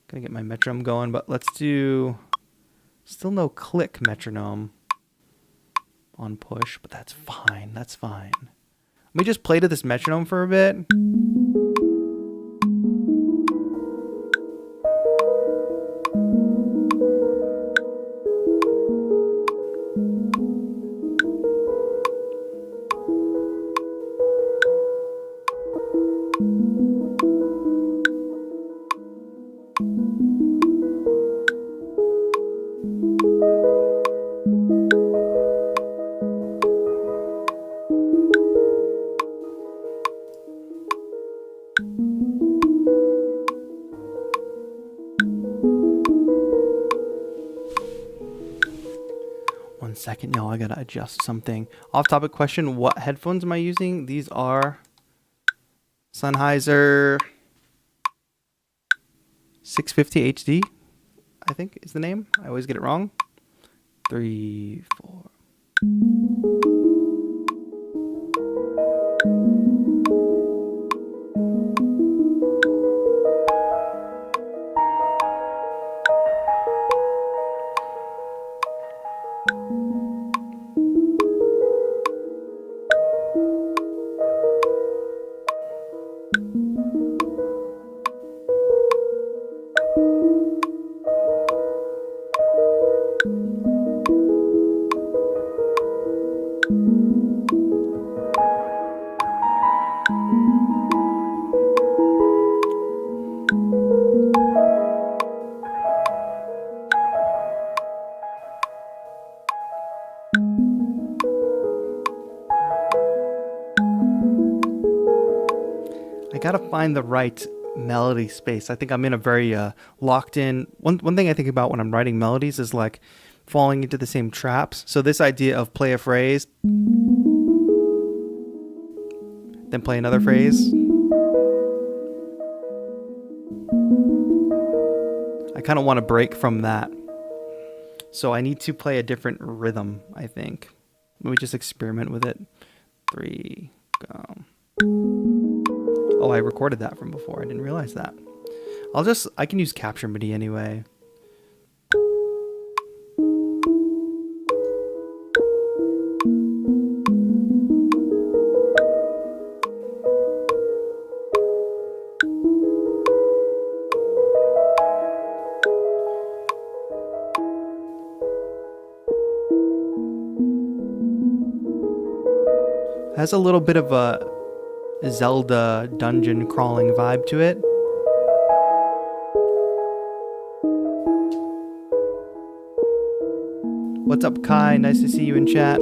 Gonna get my metronome going, but let's do... Still no click metronome on push, but that's fine. That's fine. Let me just play to this metronome for a bit. Second, y'all, I gotta adjust something. Off topic question, what headphones am I using? These are Sennheiser 650 HD, I think is the name. I always get it wrong. 3, 4. I gotta find the right melody space. I think I'm in a very locked in. One thing I think about when I'm writing melodies is like falling into the same traps. So this idea of play a phrase, then play another phrase. I kind of want to break from that. So I need to play a different rhythm, I think. Let me just experiment with it. 3, go. Oh, I recorded that from before. I didn't realize that. I can use capture MIDI anyway. Has a little bit of a Zelda dungeon crawling vibe to it. What's up, Kai? Nice to see you in chat.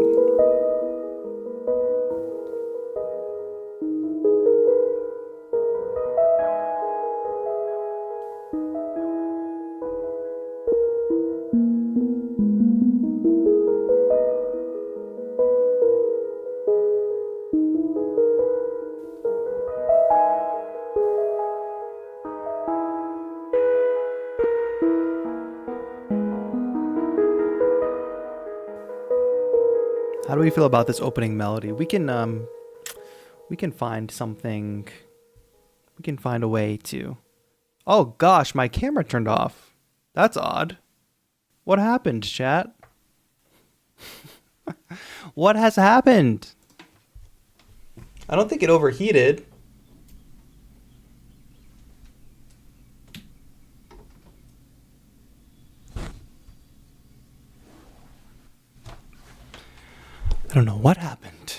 How do we feel about this opening melody? We can find something. We can find a way to. Oh gosh, my camera turned off. That's odd. What happened, chat? What has happened? I don't think it overheated. I don't know what happened.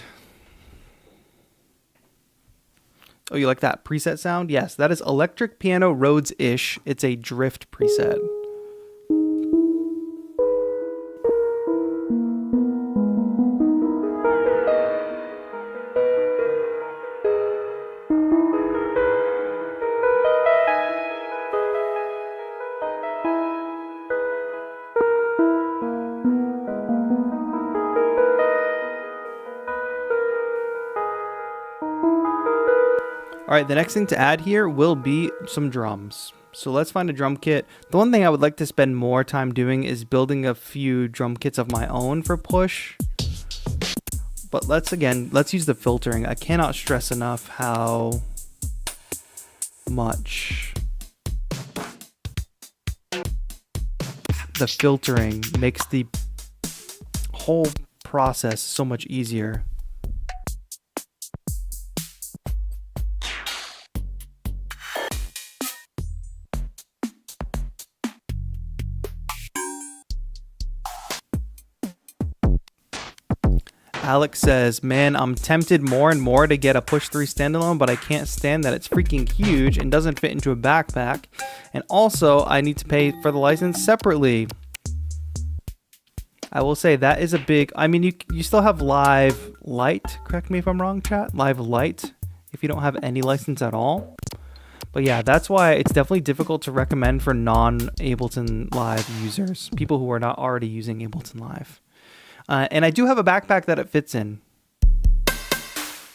Oh, you like that preset sound? Yes, that is Electric Piano Rhodes-ish. It's a drift preset. All right, the next thing to add here will be some drums. So let's find a drum kit. The one thing I would like to spend more time doing is building a few drum kits of my own for push. But let's use the filtering. I cannot stress enough how much the filtering makes the whole process so much easier. Alex says, man, I'm tempted more and more to get a Push 3 standalone, but I can't stand that it's freaking huge and doesn't fit into a backpack. And also, I need to pay for the license separately. I will say that is a big... I mean, you still have Live Lite. Correct me if I'm wrong, chat. Live Lite, if you don't have any license at all. But yeah, that's why it's definitely difficult to recommend for non-Ableton Live users. People who are not already using Ableton Live. And I do have a backpack that it fits in.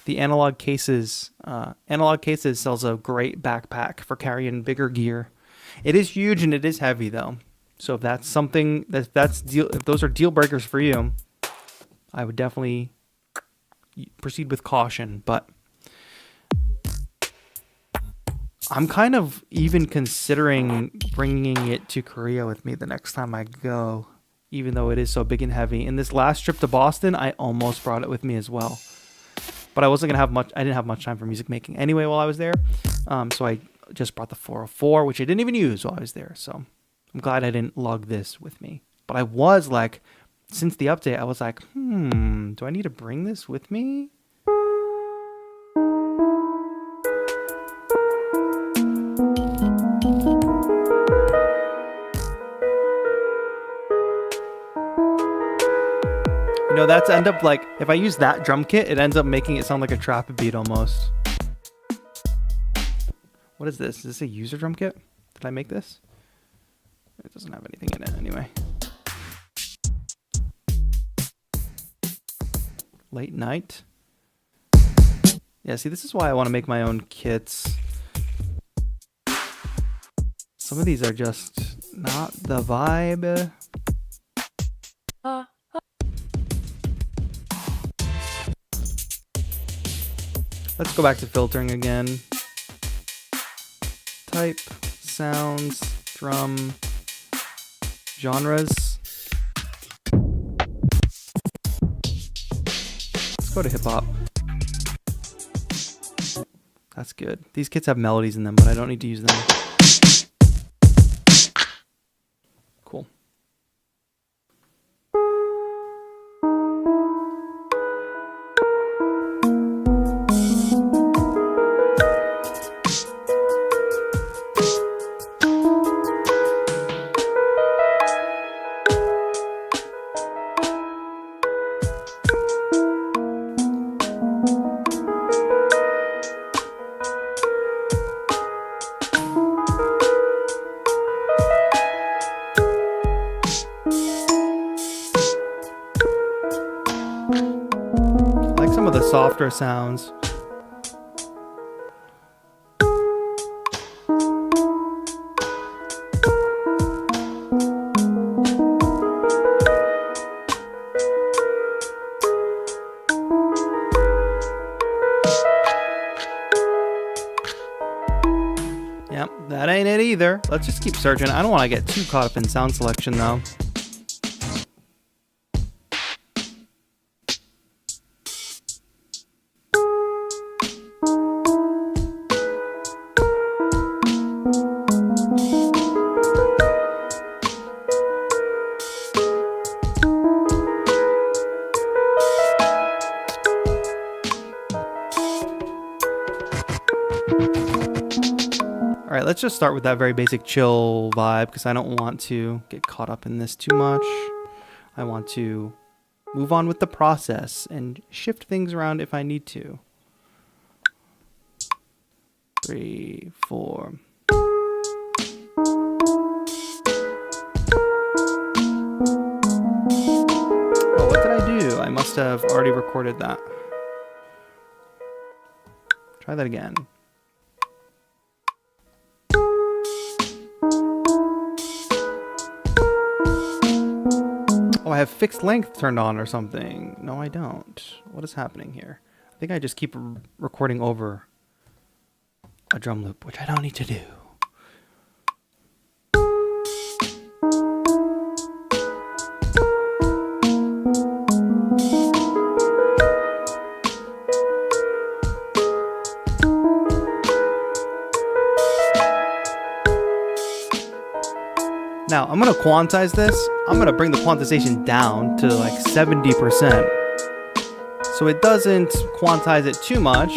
the Analog Cases. Analog Cases sells a great backpack for carrying bigger gear. It is huge and it is heavy though. So if that's something if those are deal breakers for you, I would definitely proceed with caution. But I'm kind of even considering bringing it to Korea with me the next time I go, even though it is so big and heavy. In this last trip to Boston, I almost brought it with me as well. But I wasn't gonna have much. I didn't have much time for music making anyway while I was there. So I just brought the 404, which I didn't even use while I was there. So I'm glad I didn't lug this with me. But I was like, since the update, I was like, do I need to bring this with me? You know, that's end up like, if I use that drum kit, it ends up making it sound like a trap beat almost. What is this? Is this a user drum kit? Did I make this? It doesn't have anything in it anyway. Late night. Yeah, see, this is why I want to make my own kits. Some of these are just not the vibe. Let's go back to filtering again. Type, sounds, drum, genres. Let's go to hip hop. That's good. These kits have melodies in them, but I don't need to use them. Cool. Softer sounds. Yep, that ain't it either. Let's just keep searching. I don't want to get too caught up in sound selection though. All right, let's just start with that very basic chill vibe because I don't want to get caught up in this too much. I want to move on with the process and shift things around if I need to. 3, 4. Oh, what did I do? I must have already recorded that. Try that again. Oh, I have fixed length turned on or something. No, I don't. What is happening here? I think I just keep recording over a drum loop, which I don't need to do. Now, I'm going to quantize this. I'm going to bring the quantization down to like 70%. So it doesn't quantize it too much,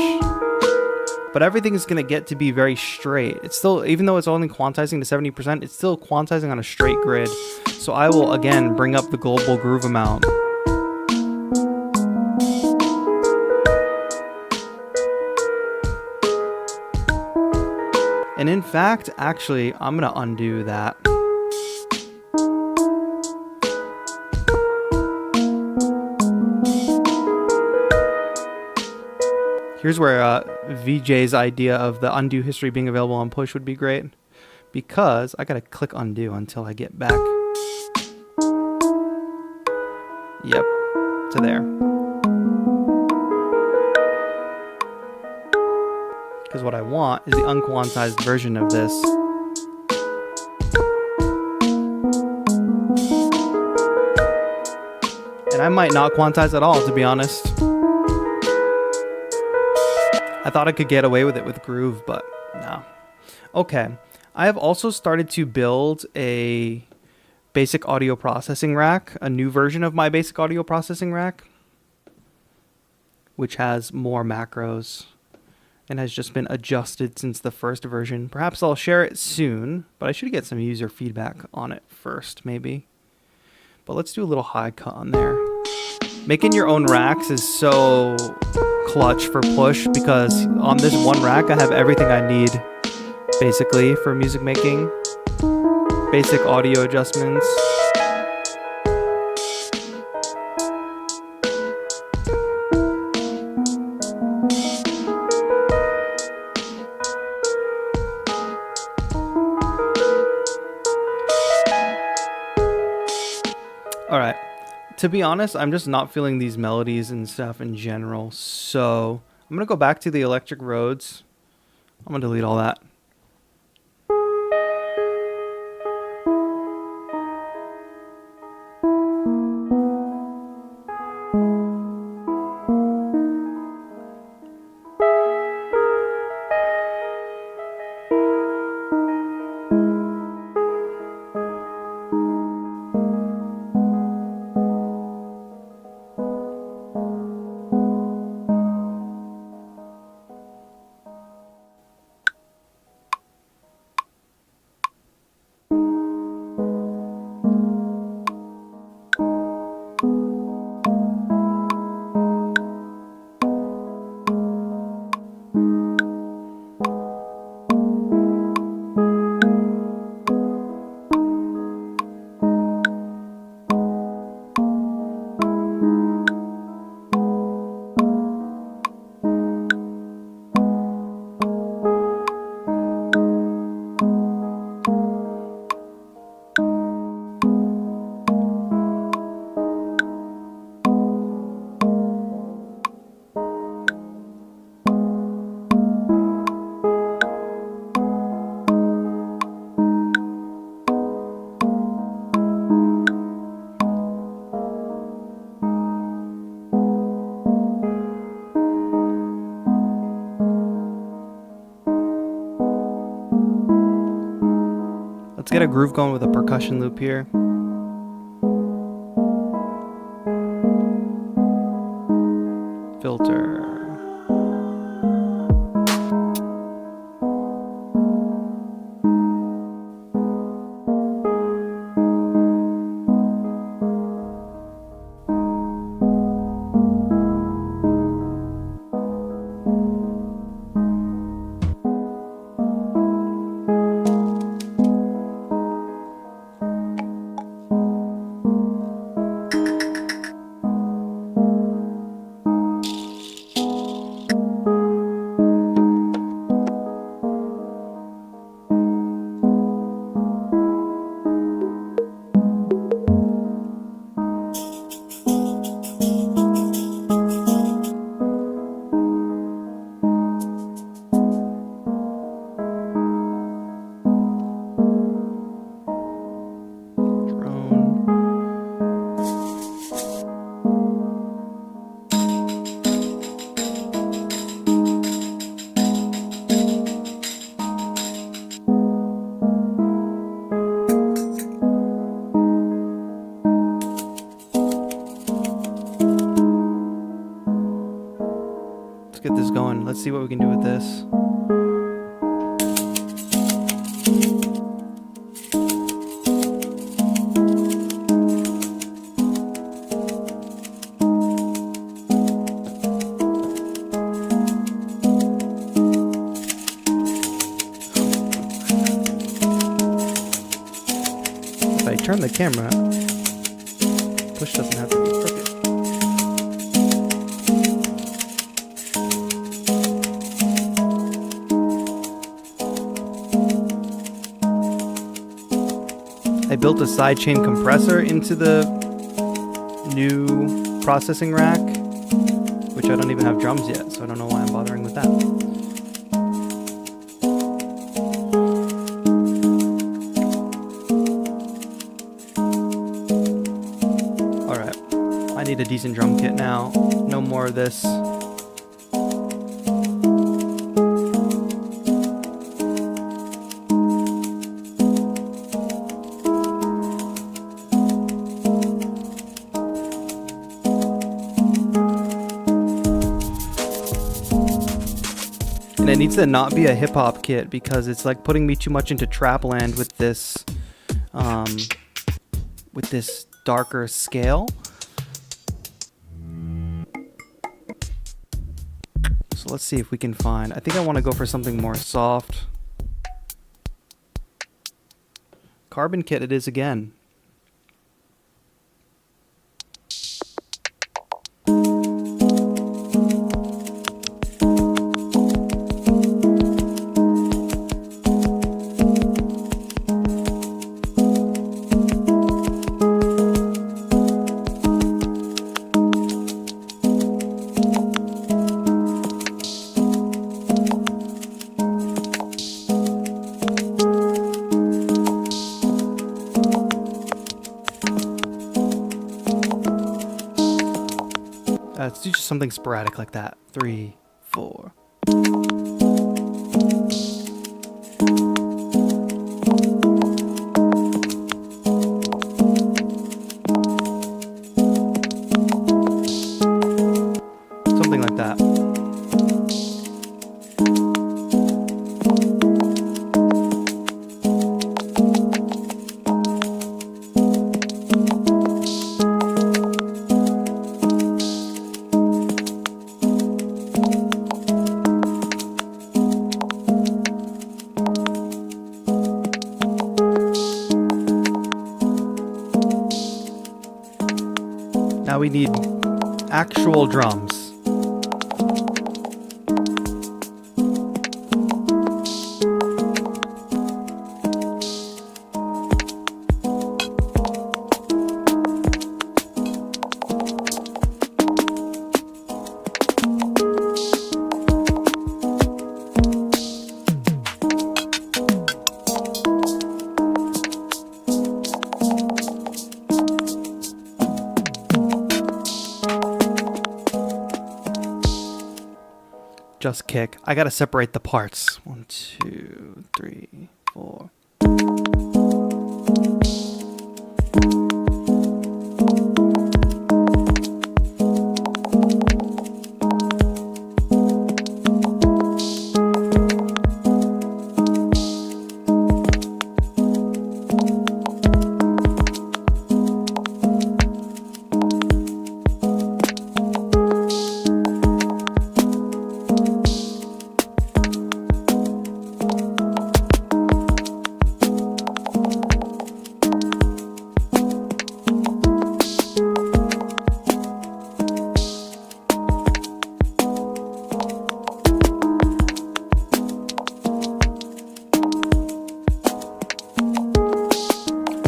but everything is going to get to be very straight. It's still, even though it's only quantizing to 70%, it's still quantizing on a straight grid. So I will, again, bring up the global groove amount. And in fact, actually, I'm going to undo that. Here's where VJ's idea of the undo history being available on push would be great, because I gotta click undo until I get back. Yep, to there. Because what I want is the unquantized version of this. And I might not quantize at all, to be honest. I thought I could get away with it with Groove, but no. Okay, I have also started to build a basic audio processing rack, a new version of my basic audio processing rack, which has more macros and has just been adjusted since the first version. Perhaps I'll share it soon, but I should get some user feedback on it first, maybe. But let's do a little high cut on there. Making your own racks is so clutch for push, because on this one rack I have everything I need basically for music making. Basic audio adjustments. Alright, to be honest, I'm just not feeling these melodies and stuff in general, so I'm gonna go back to the electric roads. I'm gonna delete all that. Let's get a groove going with a percussion loop here. Filter. Get this going. Let's see what we can do with this. If I turn the camera, push doesn't have to be perfect. I built a sidechain compressor into the new processing rack, which I don't even have drums yet, so I don't know why I'm bothering with that. Alright, I need a decent drum kit now. No more of this. And it needs to not be a hip hop kit because it's like putting me too much into trap land with this darker scale. So let's see if we can find, I think I want to go for something more soft. Carbon kit it is again. Let's do just something sporadic like that. 3, 4. Something like that. Now we need actual drums. Just kick. I gotta separate the parts. 1, 2, 3, 4.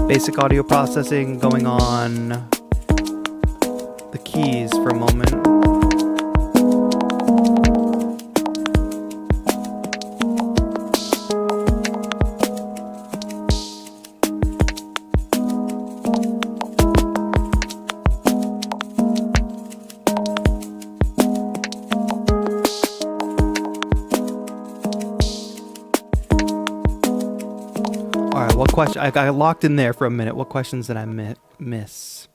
Basic audio processing going on the keys for a moment. What question? I got locked in there for a minute. What questions did I miss?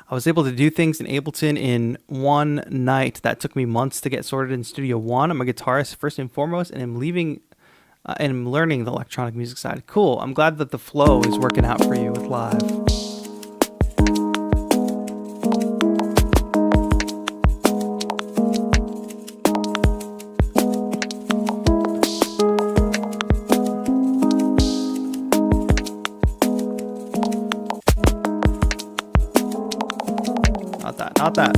I was able to do things in Ableton in one night. That took me months to get sorted in Studio One. I'm a guitarist first and foremost, and I'm learning the electronic music side. Cool. I'm glad that the flow is working out for you with live. Not that.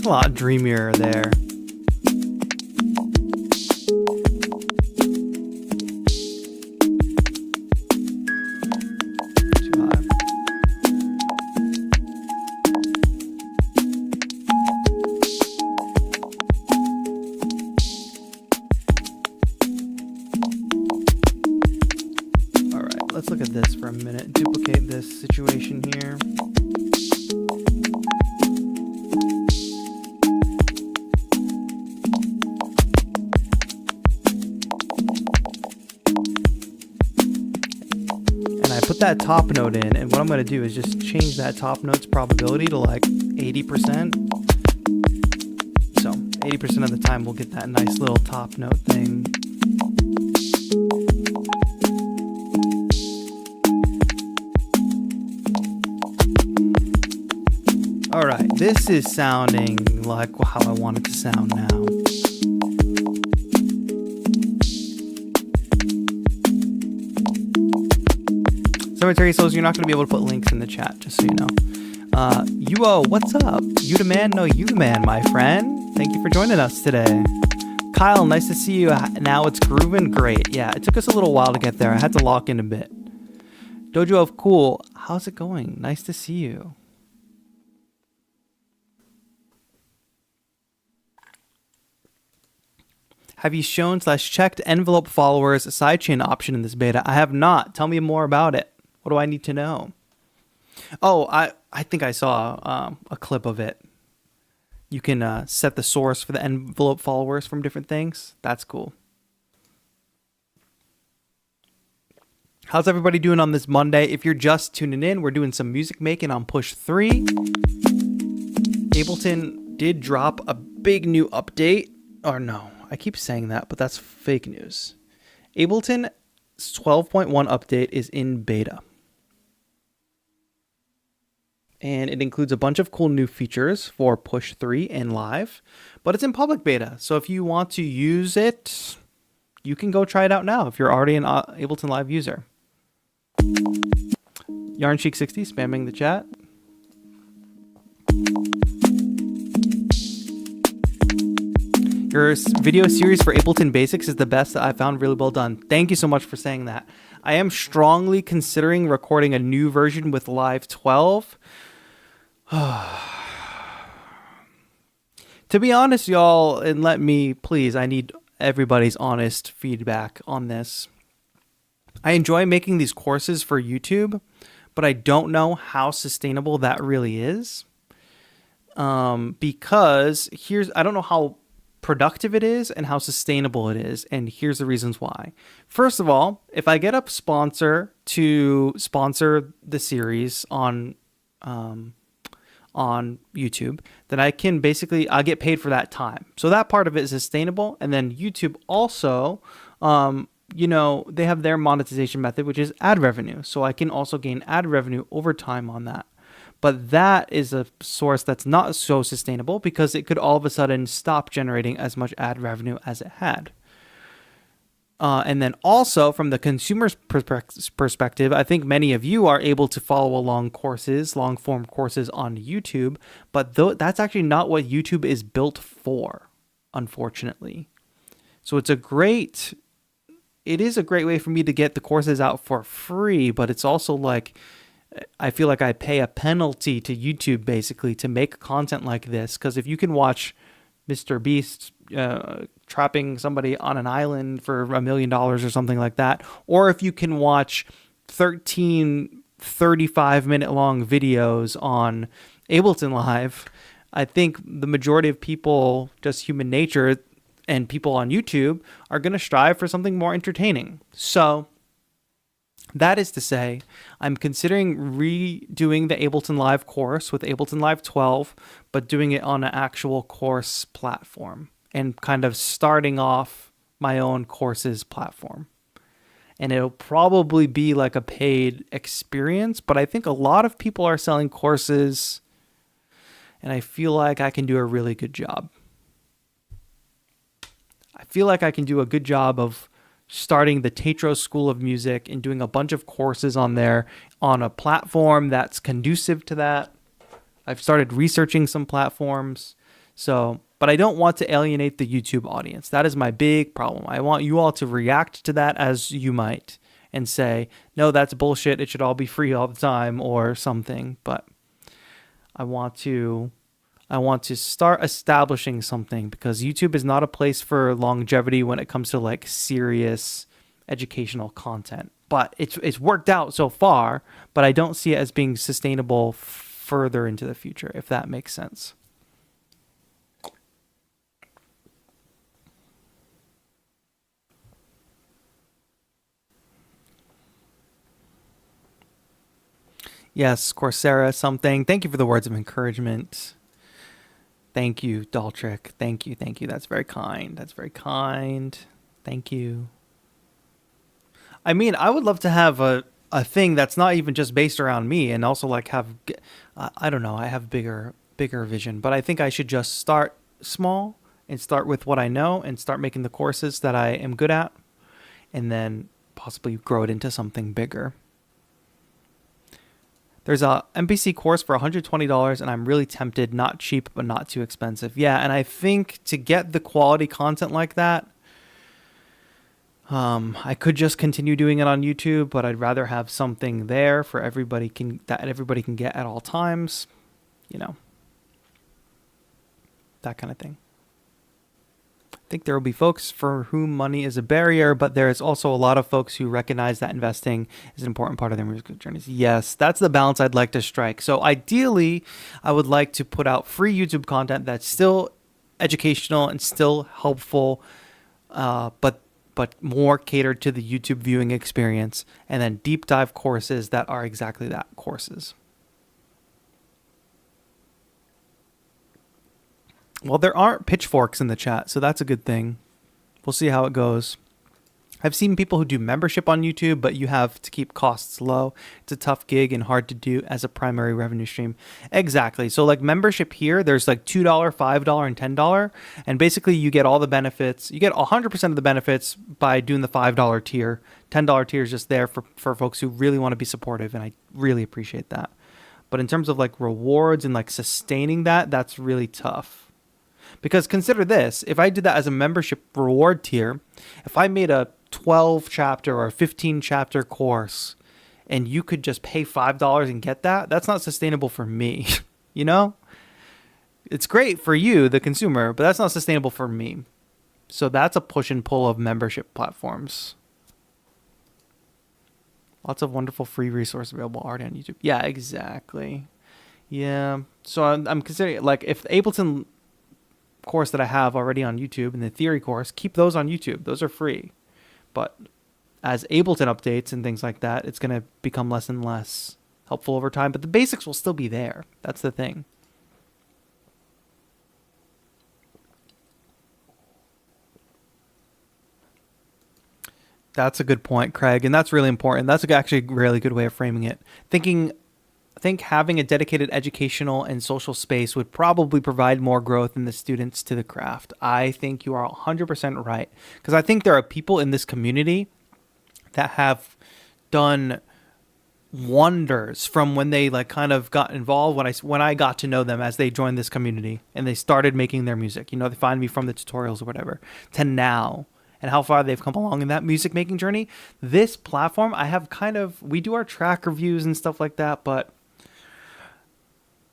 It's a lot dreamier there. Too high. All right, let's look at this for a minute. Duplicate this situation here. That top note in, and what I'm going to do is just change that top note's probability to like 80%. So 80% of the time we'll get that nice little top note thing. All right, this is sounding like how I want it to sound now. Cemetery Souls, you're not going to be able to put links in the chat, just so you know. Yuo, what's up? You the man, no you the man, my friend. Thank you for joining us today. Kyle, nice to see you. Now it's grooving. Great. Yeah, it took us a little while to get there. I had to lock in a bit. Dojo of Cool, how's it going? Nice to see you. Have you shown/checked envelope followers sidechain option in this beta? I have not. Tell me more about it. What do I need to know? Oh, I think I saw a clip of it. You can set the source for the envelope followers from different things. That's cool. How's everybody doing on this Monday? If you're just tuning in, we're doing some music making on Push 3. Ableton did drop a big new update. Or no, I keep saying that, but that's fake news. Ableton's 12.1 update is in beta. And it includes a bunch of cool new features for Push 3 and Live, but it's in public beta. So if you want to use it, you can go try it out now if you're already an Ableton Live user. YarnCheek60 spamming the chat. Your video series for Ableton Basics is the best that I found. Really well done. Thank you so much for saying that. I am strongly considering recording a new version with Live 12. To be honest, y'all, and let me, please, I need everybody's honest feedback on this. I enjoy making these courses for YouTube, but I don't know how sustainable that really is. Because I don't know how productive it is and how sustainable it is, and here's the reasons why. First of all, if I get a sponsor to sponsor the series on YouTube, then I get paid for that time. So that part of it is sustainable. And then YouTube also, they have their monetization method, which is ad revenue. So I can also gain ad revenue over time on that. But that is a source that's not so sustainable because it could all of a sudden stop generating as much ad revenue as it had. And then also from the consumer's perspective, I think many of you are able to follow along courses, long form courses on YouTube, but that's actually not what YouTube is built for, unfortunately. So it is a great way for me to get the courses out for free, but it's also like, I feel like I pay a penalty to YouTube basically to make content like this. Because if you can watch Mr. Beast trapping somebody on an island for $1 million or something like that, or if you can watch 13 35-minute long videos on Ableton Live, I think the majority of people, just human nature, and people on YouTube are going to strive for something more entertaining. So that is to say, I'm considering redoing the Ableton Live course with Ableton Live 12, but doing it on an actual course platform and kind of starting off my own courses platform. And it'll probably be like a paid experience, but I think a lot of people are selling courses, and I feel like I can do a really good job. I feel like I can do a good job of starting the TAETRO School of Music and doing a bunch of courses on there on a platform that's conducive to that. I've started researching some platforms. So, but I don't want to alienate the YouTube audience. That is my big problem. I want you all to react to that as you might and say, no, that's bullshit. It should all be free all the time or something. But I want to start establishing something, because YouTube is not a place for longevity when it comes to like serious educational content. But it's worked out so far, but I don't see it as being sustainable further into the future, if that makes sense. Yes, Coursera something. Thank you for the words of encouragement. Thank you, Daltrick. Thank you, thank you. That's very kind. That's very kind. Thank you. I mean, I would love to have a thing that's not even just based around me, and also like have, I don't know, I have bigger vision, but I think I should just start small and start with what I know and start making the courses that I am good at, and then possibly grow it into something bigger. There's a MPC course for $120, and I'm really tempted. Not cheap, but not too expensive. Yeah, and I think to get the quality content like that, I could just continue doing it on YouTube, but I'd rather have something there for everybody that everybody can get at all times. You know, that kind of thing. I think there will be folks for whom money is a barrier, but there is also a lot of folks who recognize that investing is an important part of their musical journeys. Yes, that's the balance I'd like to strike. So ideally, I would like to put out free YouTube content that's still educational and still helpful, but more catered to the YouTube viewing experience, and then deep dive courses that are exactly that, courses. Well, there aren't pitchforks in the chat, so that's a good thing. We'll see how it goes. I've seen people who do membership on YouTube, but you have to keep costs low. It's a tough gig and hard to do as a primary revenue stream. Exactly. So like membership here, there's like $2, $5, and $10. And basically you get all the benefits. You get 100% of the benefits by doing the $5 tier. $10 tier is just there for folks who really want to be supportive, and I really appreciate that. But in terms of like rewards and like sustaining that, that's really tough. Because consider this, if I did that as a membership reward tier, if I made a 12 chapter or 15 chapter course and you could just pay $5 and get that, that's not sustainable for me. You know, it's great for you, the consumer, but that's not sustainable for me. So that's a push and pull of membership platforms. Lots of wonderful free resources available already on YouTube. Yeah, exactly. Yeah. So I'm considering, like, if the Ableton course that I have already on YouTube and the theory course, keep those on YouTube. Those are free. But as Ableton updates and things like that, it's going to become less and less helpful over time. But the basics will still be there. That's the thing. That's a good point, Craig. And that's really important. That's actually a really good way of framing it. I think having a dedicated educational and social space would probably provide more growth in the students to the craft. I think you are 100% right. Because I think there are people in this community that have done wonders from when they like kind of got involved, when I got to know them as they joined this community and they started making their music. You know, they find me from the tutorials or whatever, to now. And how far they've come along in that music making journey. This platform, I have we do our track reviews and stuff like that, but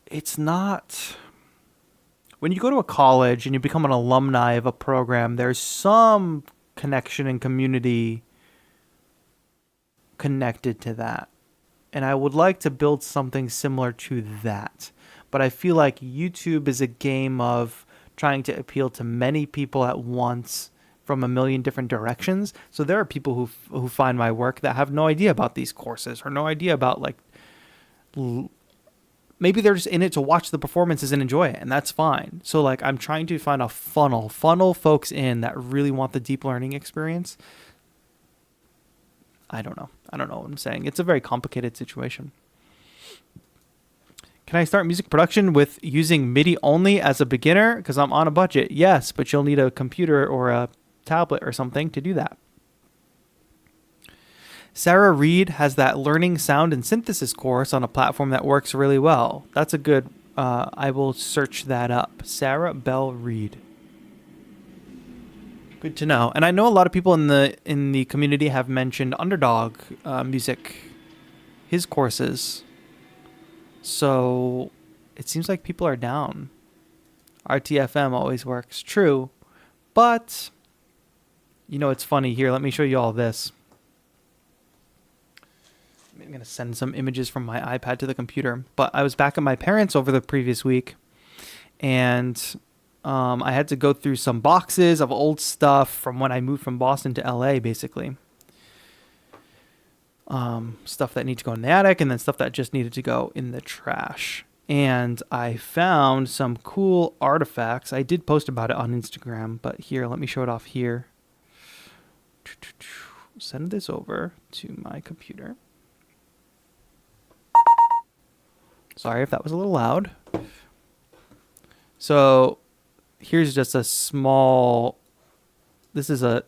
it's not, when you go to a college and you become an alumni of a program, there's some connection and community connected to that. And I would like to build something similar to that. But I feel like YouTube is a game of trying to appeal to many people at once from a million different directions. So there are people who find my work that have no idea about these courses or no idea about like, maybe they're just in it to watch the performances and enjoy it, and that's fine. So like I'm trying to find a funnel folks in that really want the deep learning experience. I don't know what I'm saying. It's a very complicated situation. Can I start music production with using Midi only as a beginner? Because I'm on a budget. Yes, but you'll need a computer or a tablet or something to do that. Sarah Reed has that learning sound and synthesis course on a platform that works really well. That's a good I will search that up. Sarah Bell Reed. Good to know. And I know a lot of people in the community have mentioned Underdog Music, his courses. So it seems like people are down. RTFM always works. True. But, you know, it's funny here. Let me show you all this. I'm going to send some images from my iPad to the computer. But I was back at my parents' over the previous week. And I had to go through some boxes of old stuff from when I moved from Boston to LA, basically. Stuff that needed to go in the attic and then stuff that just needed to go in the trash. And I found some cool artifacts. I did post about it on Instagram, but here, let me show it off here. Send this over to my computer. Sorry if that was a little loud. So here's just a small, this is a,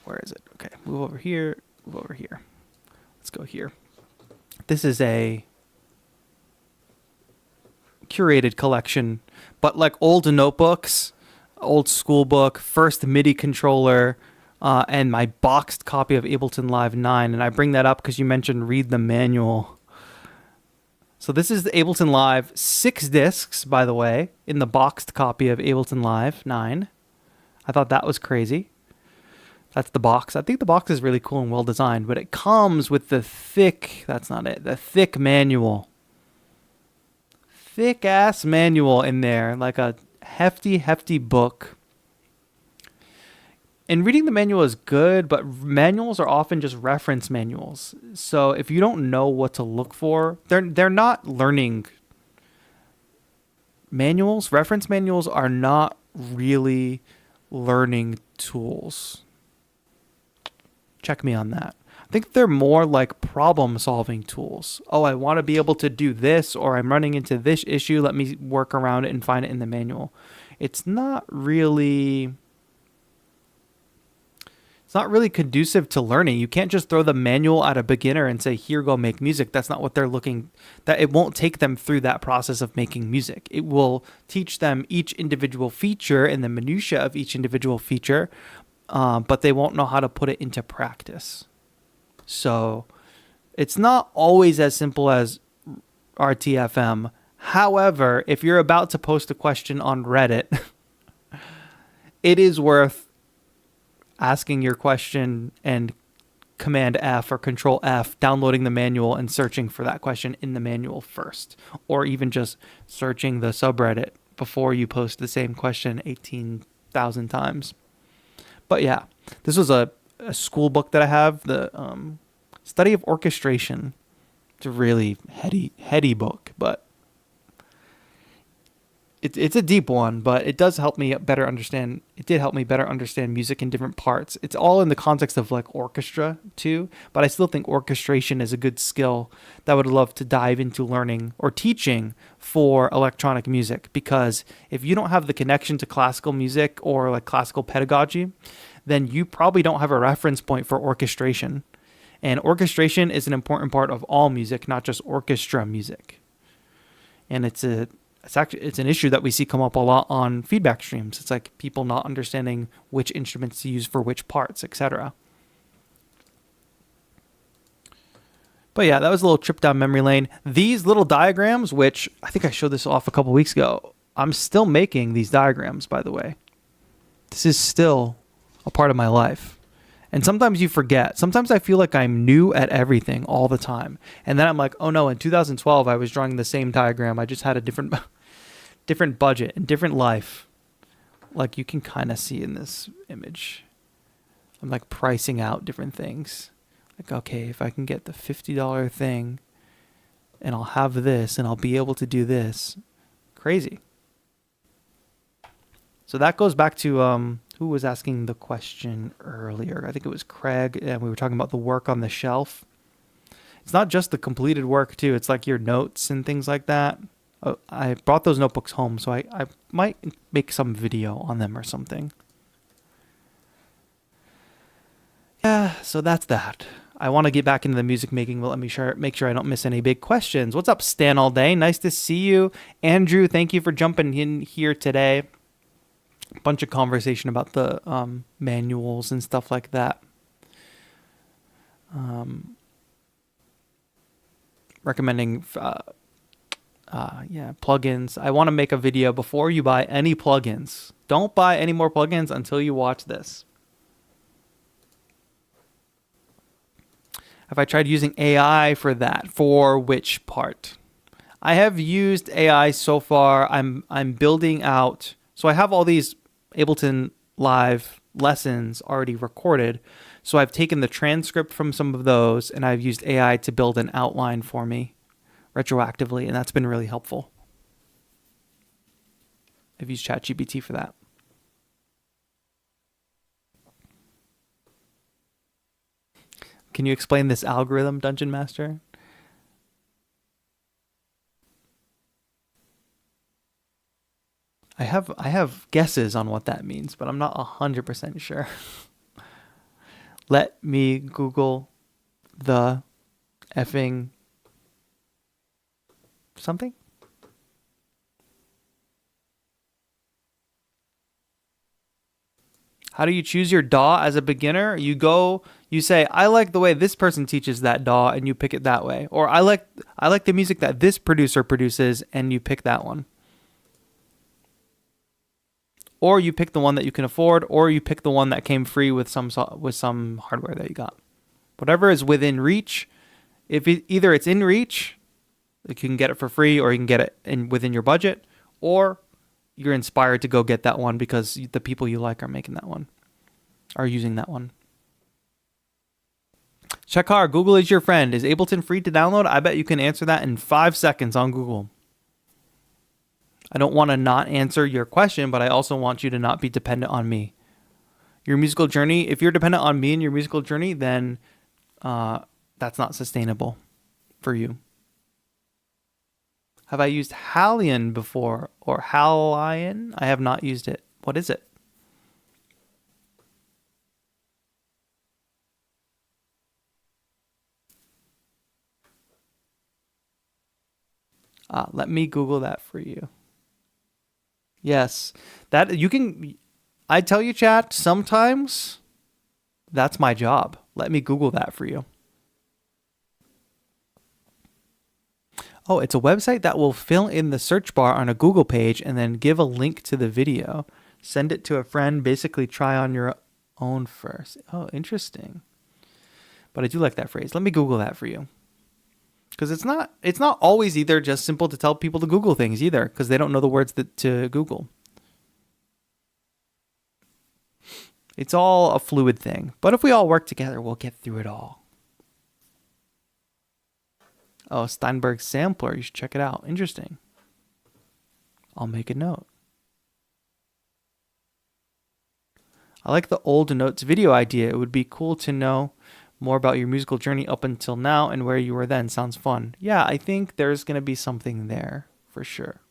where is it? Okay, move over here, move over here. Let's go here. This is a curated collection, but like old notebooks, old school book, first MIDI controller, and my boxed copy of Ableton Live 9. And I bring that up because you mentioned read the manual. So this is the Ableton Live 6 discs, by the way, in the boxed copy of Ableton Live 9. I thought that was crazy. That's the box. I think the box is really cool and well designed, but it comes with the thick, that's not it, the thick manual. Thick ass manual in there, like a hefty book. And reading the manual is good, but manuals are often just reference manuals. So if you don't know what to look for, they're not learning manuals. Reference manuals are not really learning tools. Check me on that. I think they're more like problem-solving tools. Oh, I want to be able to do this, or I'm running into this issue. Let me work around it and find it in the manual. It's not really conducive to learning. You can't just throw the manual at a beginner and say, here, go make music. That's not what they're looking, that it won't take them through that process of making music. It will teach them each individual feature and the minutia of each individual feature, but they won't know how to put it into practice. So it's not always as simple as RTFM. However, if you're about to post a question on Reddit, it is worth asking your question and Command F or Control F, downloading the manual and searching for that question in the manual first, or even just searching the subreddit before you post the same question 18,000 times. But yeah, this was a school book that I have, the Study of Orchestration. It's a really heady book, but it's a deep one, but it does help me better understand. It did help me better understand music in different parts. It's all in the context of like orchestra too, but I still think orchestration is a good skill that I would love to dive into learning or teaching for electronic music, because if you don't have the connection to classical music or like classical pedagogy, then you probably don't have a reference point for orchestration. And orchestration is an important part of all music, not just orchestra music. And it's an issue that we see come up a lot on feedback streams. It's like people not understanding which instruments to use for which parts, etc. But yeah, that was a little trip down memory lane. These little diagrams, which I think I showed this off a couple weeks ago, I'm still making these diagrams, by the way. This is still a part of my life. And sometimes you forget. Sometimes I feel like I'm new at everything all the time. And then I'm like, oh no, in 2012, I was drawing the same diagram. I just had a different budget and different life. Like you can kind of see in this image. I'm like pricing out different things. Like, okay, if I can get the $50 thing and I'll have this and I'll be able to do this. Crazy. So that goes back to who was asking the question earlier? I think it was Craig, and we were talking about the work on the shelf. It's not just the completed work too. It's like your notes and things like that. I brought those notebooks home, so I might make some video on them or something. Yeah, so that's that. I want to get back into the music making, but let me make sure I don't miss any big questions. What's up, Stan all day? Nice to see you. Andrew, thank you for jumping in here today. A bunch of conversation about the manuals and stuff like that. Recommending plugins. I want to make a video before you buy any plugins. Don't buy any more plugins until you watch this. Have I tried using AI for that? For which part? I have used AI so far. I'm building out. So I have all these Ableton Live lessons already recorded. So I've taken the transcript from some of those and I've used AI to build an outline for me retroactively, and that's been really helpful. I've used ChatGPT for that. Can you explain this algorithm, Dungeon Master? I have guesses on what that means, but I'm not 100% sure. Let me Google the effing something. How do you choose your DAW as a beginner? You say, I like the way this person teaches that DAW, and you pick it that way. Or I like the music that this producer produces, and you pick that one. Or you pick the one that you can afford, or you pick the one that came free with some hardware that you got. Whatever is within reach. Either it's in reach, like you can get it for free, or you can get it within your budget, or you're inspired to go get that one because the people you like are making that one, are using that one. Shakar, Google is your friend. Is Ableton free to download? I bet you can answer that in 5 seconds on Google. I don't want to not answer your question, but I also want you to not be dependent on me. Your musical journey, if you're dependent on me in your musical journey, then that's not sustainable for you. Have I used Halion before, or Halion? I have not used it. What is it? Let me Google that for you. Yes, that you can. I tell you, chat, sometimes that's my job. Let me Google that for you. Oh, it's a website that will fill in the search bar on a Google page and then give a link to the video. Send it to a friend, basically try on your own first. Oh, interesting. But I do like that phrase. Let me Google that for you. Because it's not always either just simple to tell people to Google things either, because they don't know the words to Google. It's all a fluid thing. But if we all work together, we'll get through it all. Oh, Steinberg sampler. You should check it out. Interesting. I'll make a note. I like the old notes video idea. It would be cool to know more about your musical journey up until now and where you were then. Sounds fun. Yeah, I think there's going to be something there for sure.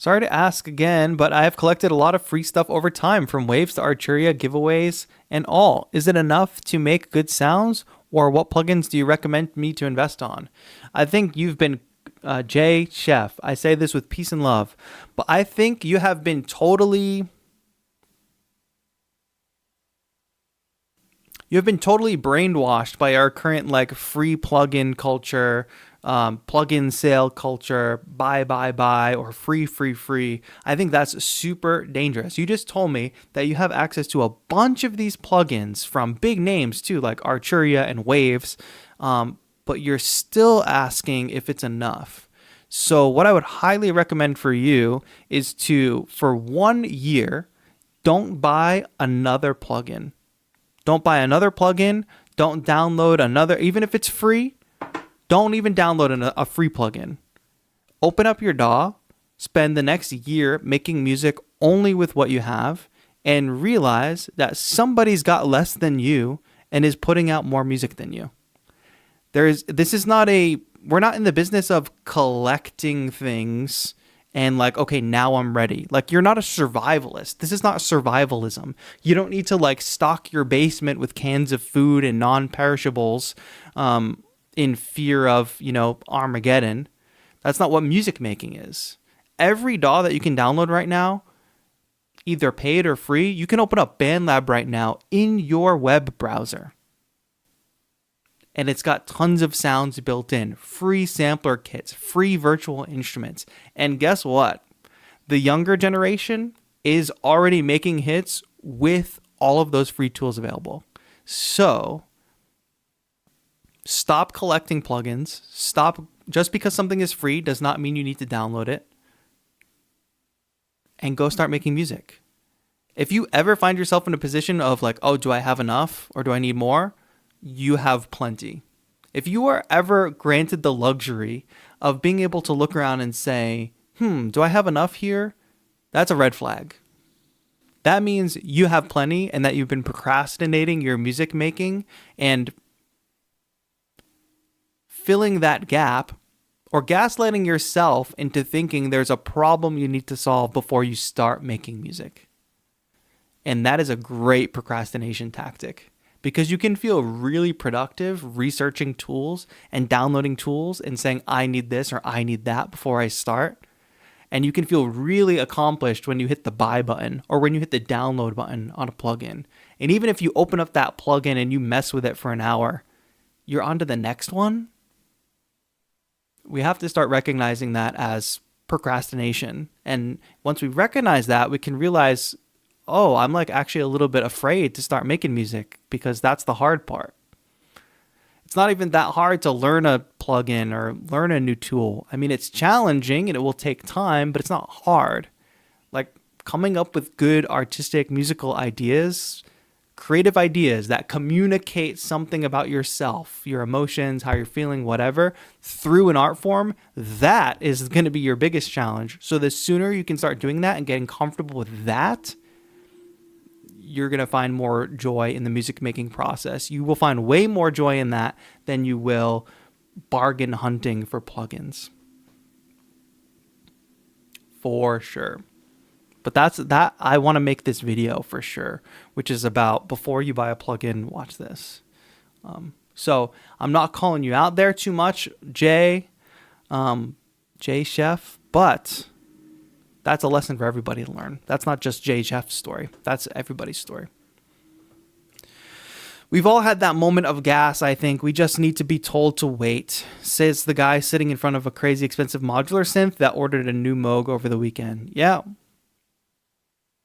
Sorry to ask again, but I have collected a lot of free stuff over time, from waves to Arturia, giveaways, and all. Is it enough to make good sounds, or what plugins do you recommend me to invest on? I think you've been, Jay Chef, I say this with peace and love, but I think you have been totally brainwashed by our current free plugin culture, plugin sale culture, buy, or free. I think that's super dangerous. You just told me that you have access to a bunch of these plugins from big names too, like Arturia and Waves, but you're still asking if it's enough. So what I would highly recommend for you is for 1 year, don't buy another plugin. Don't buy another plugin. Don't download another, even if it's free. Don't even download a free plugin. Open up your DAW, spend the next year making music only with what you have, and realize that somebody's got less than you and is putting out more music than you. This is not a we're not in the business of collecting things and like, okay, now I'm ready. Like, you're not a survivalist. This is not survivalism. You don't need to like stock your basement with cans of food and non-perishables in fear of, you know, Armageddon. That's not what music making is. Every DAW that you can download right now, either paid or free, you can open up BandLab right now in your web browser. And it's got tons of sounds built in, free sampler kits, free virtual instruments. And guess what? The younger generation is already making hits with all of those free tools available. So stop collecting plugins. Stop. Just because something is free does not mean you need to download it. And go start making music. If you ever find yourself in a position of like, oh, do I have enough or do I need more? You have plenty. If you are ever granted the luxury of being able to look around and say, do I have enough here? That's a red flag. That means you have plenty and that you've been procrastinating your music making and filling that gap or gaslighting yourself into thinking there's a problem you need to solve before you start making music. And that is a great procrastination tactic because you can feel really productive researching tools and downloading tools and saying, I need this or I need that before I start. And you can feel really accomplished when you hit the buy button or when you hit the download button on a plugin. And even if you open up that plugin and you mess with it for an hour, you're on to the next one. We have to start recognizing that as procrastination. And once we recognize that, we can realize, oh, I'm like actually a little bit afraid to start making music because that's the hard part. It's not even that hard to learn a plugin or learn a new tool. I mean, it's challenging and it will take time, but it's not hard. Like coming up with good artistic musical ideas, creative ideas that communicate something about yourself, your emotions, how you're feeling, whatever, through an art form, that is going to be your biggest challenge. So the sooner you can start doing that and getting comfortable with that, you're going to find more joy in the music making process. You will find way more joy in that than you will bargain hunting for plugins. For sure. But that I want to make this video for sure, which is about before you buy a plugin, watch this. So I'm not calling you out there too much, Jay Chef, but that's a lesson for everybody to learn. That's not just Jay Chef's story. That's everybody's story. We've all had that moment of gas, I think. We just need to be told to wait, says the guy sitting in front of a crazy expensive modular synth that ordered a new Moog over the weekend. Yeah.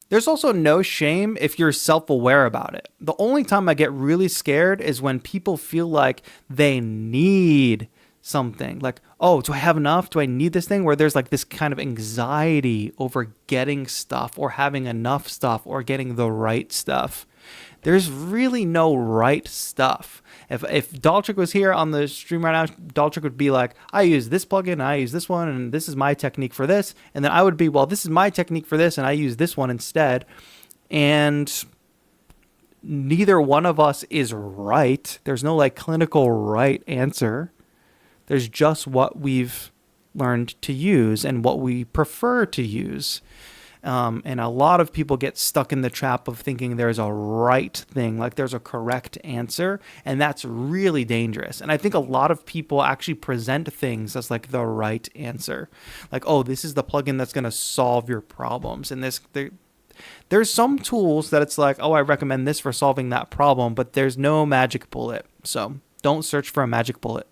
There's also no shame if you're self-aware about it. The only time I get really scared is when people feel like they need something. Like, oh, do I have enough? Do I need this thing? Where there's like this kind of anxiety over getting stuff or having enough stuff or getting the right stuff. There's really no right stuff. If Daltrick was here on the stream right now, Daltrick would be like, I use this plugin, I use this one, and this is my technique for this. And then I would be, well, this is my technique for this, and I use this one instead. And neither one of us is right. There's no like clinical right answer. There's just what we've learned to use and what we prefer to use. And a lot of people get stuck in the trap of thinking there's a right thing, like there's a correct answer, and that's really dangerous. And I think a lot of people actually present things as like the right answer. Like, oh, this is the plugin that's going to solve your problems. And there's some tools that it's like, oh, I recommend this for solving that problem, but there's no magic bullet. So don't search for a magic bullet.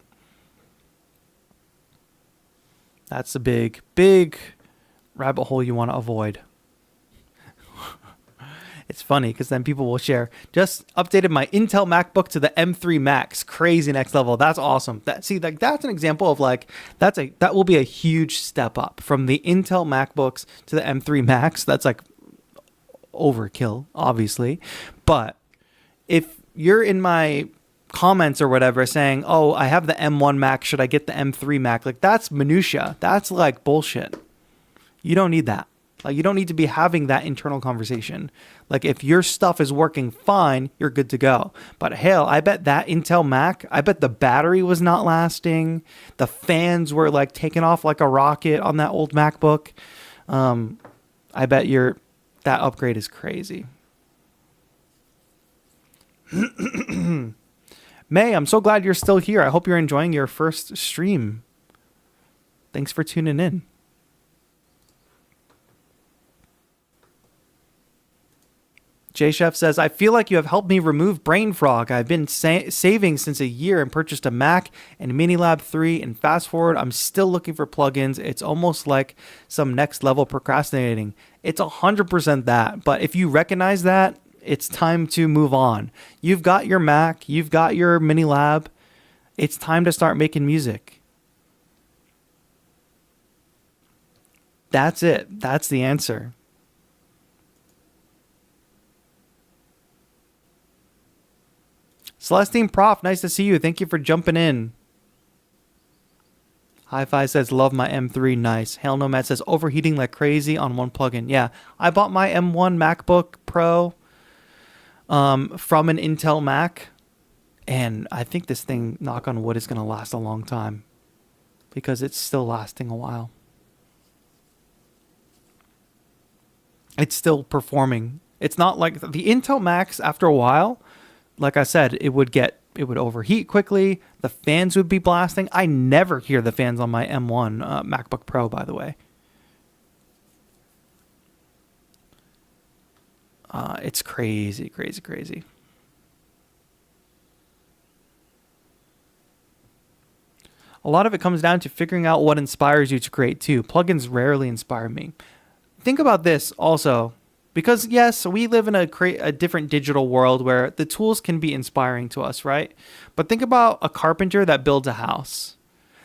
That's a big, big rabbit hole you want to avoid. It's funny because then people will share, just updated my Intel MacBook to the M3 Max, crazy next level. That's awesome. That's an example of like, that will be a huge step up from the Intel MacBooks to the M3 Max. That's like overkill, obviously. But if you're in my comments or whatever saying, oh, I have the M1 Mac, should I get the M3 Mac? Like, that's minutia. That's like bullshit. You don't need that. Like, you don't need to be having that internal conversation. Like, if your stuff is working fine, you're good to go. But hell, I bet that Intel Mac, I bet the battery was not lasting. The fans were like taking off like a rocket on that old MacBook. I bet that upgrade is crazy. May, I'm so glad you're still here. I hope you're enjoying your first stream. Thanks for tuning in. J Chef says, I feel like you have helped me remove brain fog. I've been saving since a year and purchased a Mac and Minilab 3, and fast forward, I'm still looking for plugins. It's almost like some next level procrastinating. It's 100% that. But if you recognize that, it's time to move on. You've got your Mac, you've got your Minilab. It's time to start making music. That's it. That's the answer. Celestine Prof, nice to see you. Thank you for jumping in. Hi-Fi says, love my M3. Nice. Hell No Matt says, overheating like crazy on one plugin. Yeah, I bought my M1 MacBook Pro from an Intel Mac, and I think this thing, knock on wood, is going to last a long time because it's still lasting a while. It's still performing. It's not like the Intel Macs after a while. Like I said, it would overheat quickly. The fans would be blasting. I never hear the fans on my M1 MacBook Pro, by the way. It's crazy, crazy, crazy. A lot of it comes down to figuring out what inspires you to create too. Plugins rarely inspire me. Think about this also. Because, yes, we live in a different digital world where the tools can be inspiring to us, right? But think about a carpenter that builds a house.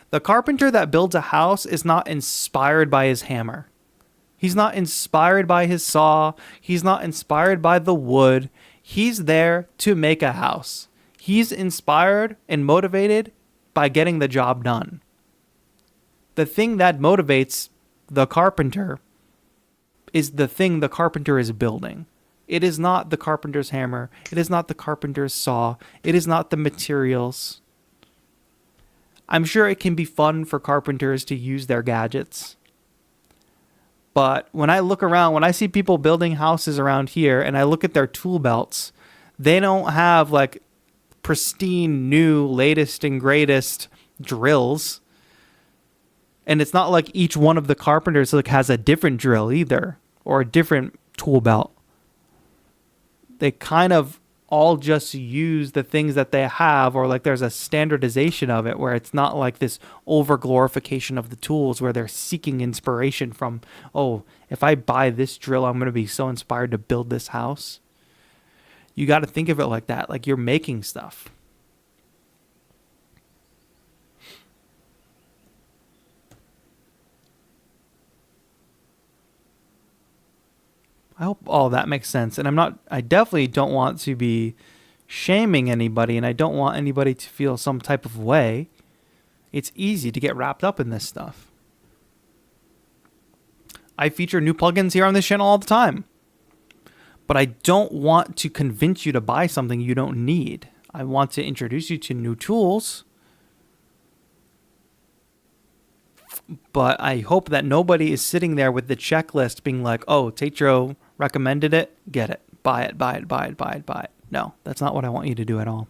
The carpenter that builds a house is not inspired by his hammer. He's not inspired by his saw. He's not inspired by the wood. He's there to make a house. He's inspired and motivated by getting the job done. The thing that motivates the carpenter is the thing the carpenter is building. It is not the carpenter's hammer. It is not the carpenter's saw. It is not the materials. I'm sure it can be fun for carpenters to use their gadgets. But when I look around, when I see people building houses around here and I look at their tool belts, they don't have like pristine, new, latest and greatest drills. And it's not like each one of the carpenters like has a different drill either, or a different tool belt. They kind of all just use the things that they have, or like there's a standardization of it where it's not like this over glorification of the tools where they're seeking inspiration from, oh, if I buy this drill, I'm going to be so inspired to build this house. You got to think of it like that, like you're making stuff. I hope all that makes sense. And I definitely don't want to be shaming anybody, and I don't want anybody to feel some type of way. It's easy to get wrapped up in this stuff. I feature new plugins here on this channel all the time, but I don't want to convince you to buy something you don't need. I want to introduce you to new tools, but I hope that nobody is sitting there with the checklist being like, oh, TAETRO recommended it, get it, buy it, buy it, buy it, buy it, buy it. No, that's not what I want you to do at all.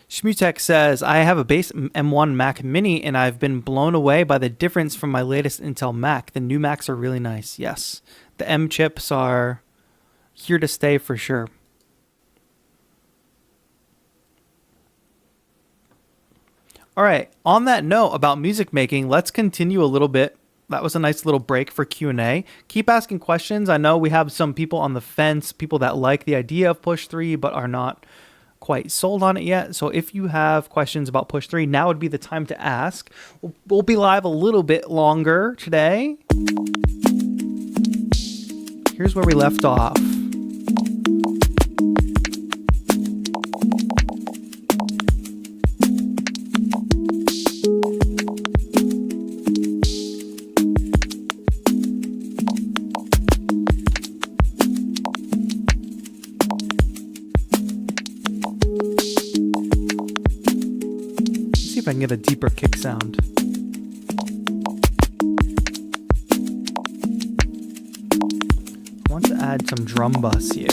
Shmutek says, I have a base M1 Mac Mini and I've been blown away by the difference from my latest Intel Mac. The new Macs are really nice. Yes, the M chips are here to stay for sure. All right, on that note about music making, let's continue a little bit. That was a nice little break for Q&A. Keep asking questions. I know we have some people on the fence, people that like the idea of Push 3 but are not quite sold on it yet. So if you have questions about Push 3, now would be the time to ask. We'll be live a little bit longer today. Here's where we left off. if I can get a deeper kick sound. I want to add some drum bus here.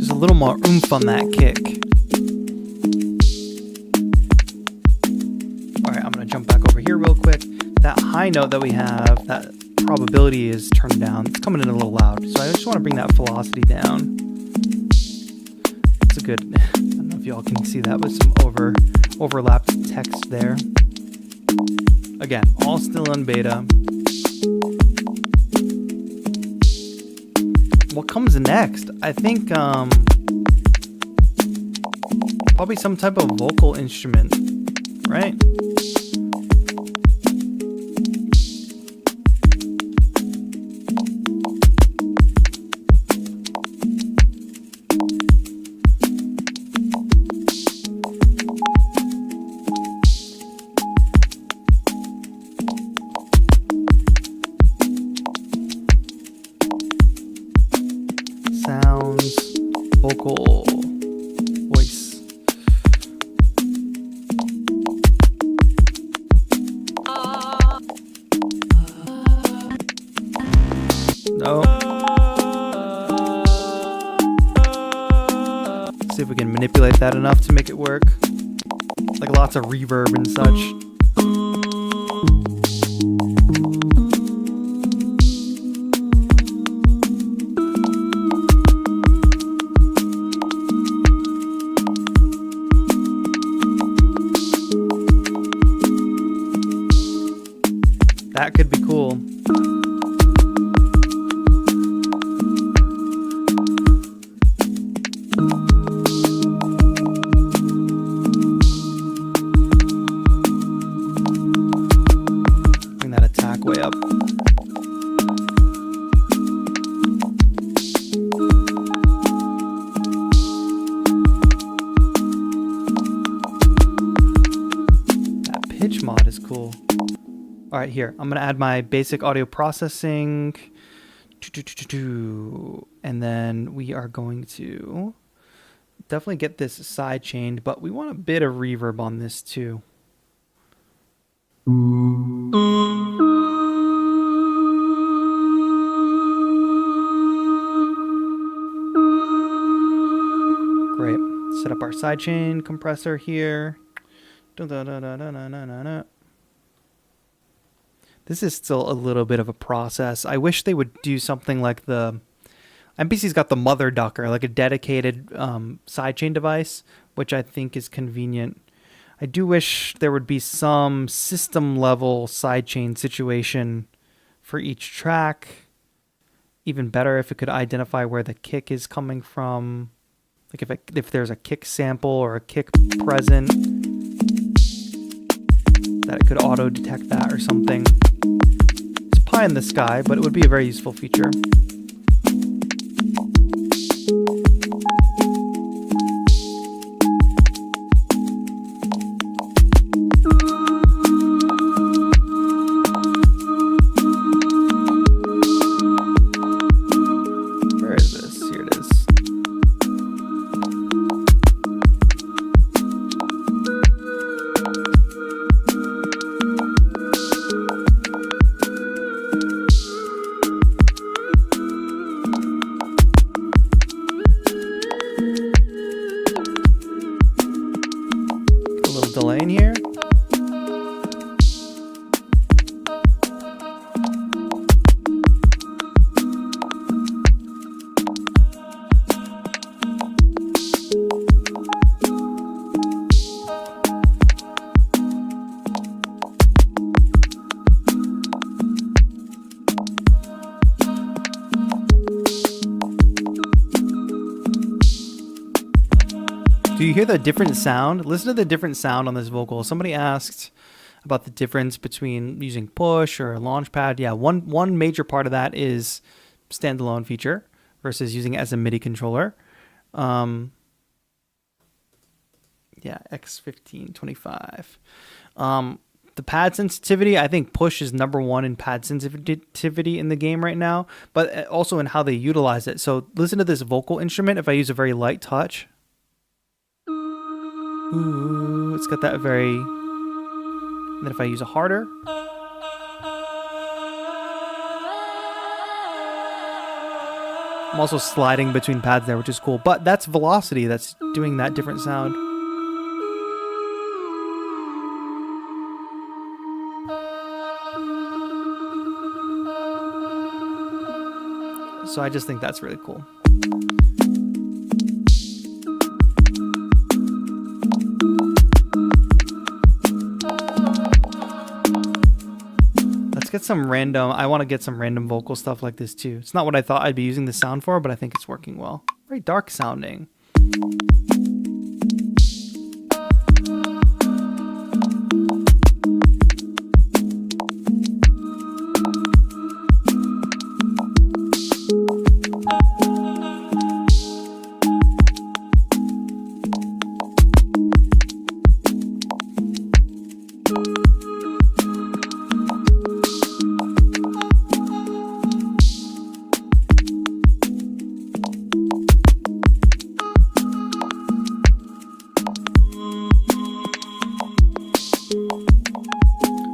A little more oomph on that kick. Alright, I'm going to jump back over here real quick. That high note that we have, that probability is turned down. It's coming in a little loud, so I just want to bring that velocity down. It's a good, I don't know if y'all can see that, but some overlapped text there. Again, all still in beta. What comes next? I think probably some type of vocal instrument, right? Sounds, vocal, voice. No. See if we can manipulate that enough to make it work. Like lots of reverb and such. That could be cool. Bring that attack way up. That pitch mod is cool. All right, here, I'm gonna add my basic audio processing, and then we are going to definitely get this side chained, but we want a bit of reverb on this too. Great, set up our sidechain compressor here. This is still a little bit of a process. I wish they would do something like the MPC's got the mother ducker, like a dedicated sidechain device, which I think is convenient. I do wish there would be some system level sidechain situation for each track. Even better if it could identify where the kick is coming from. Like if there's a kick sample or a kick present, that it could auto detect that or something. It's pie in the sky, but it would be a very useful feature. Where is this? Here it is. Delay in here. hear the different sound? Listen to the different sound on this vocal. Somebody asked about the difference between using push or launchpad. Yeah, one major part of that is standalone feature versus using it as a MIDI controller. Yeah, X1525. The pad sensitivity, I think push is #1 in pad sensitivity in the game right now, but also in how they utilize it. So listen to this vocal instrument. If I use a very light touch, ooh, it's got that very, and then if I use a harder, I'm also sliding between pads there, which is cool, but that's velocity that's doing that different sound. So I just think that's really cool. Let's get some random, I want to get some random vocal stuff like this too. It's not what I thought I'd be using the sound for, but I think it's working well. Very dark sounding.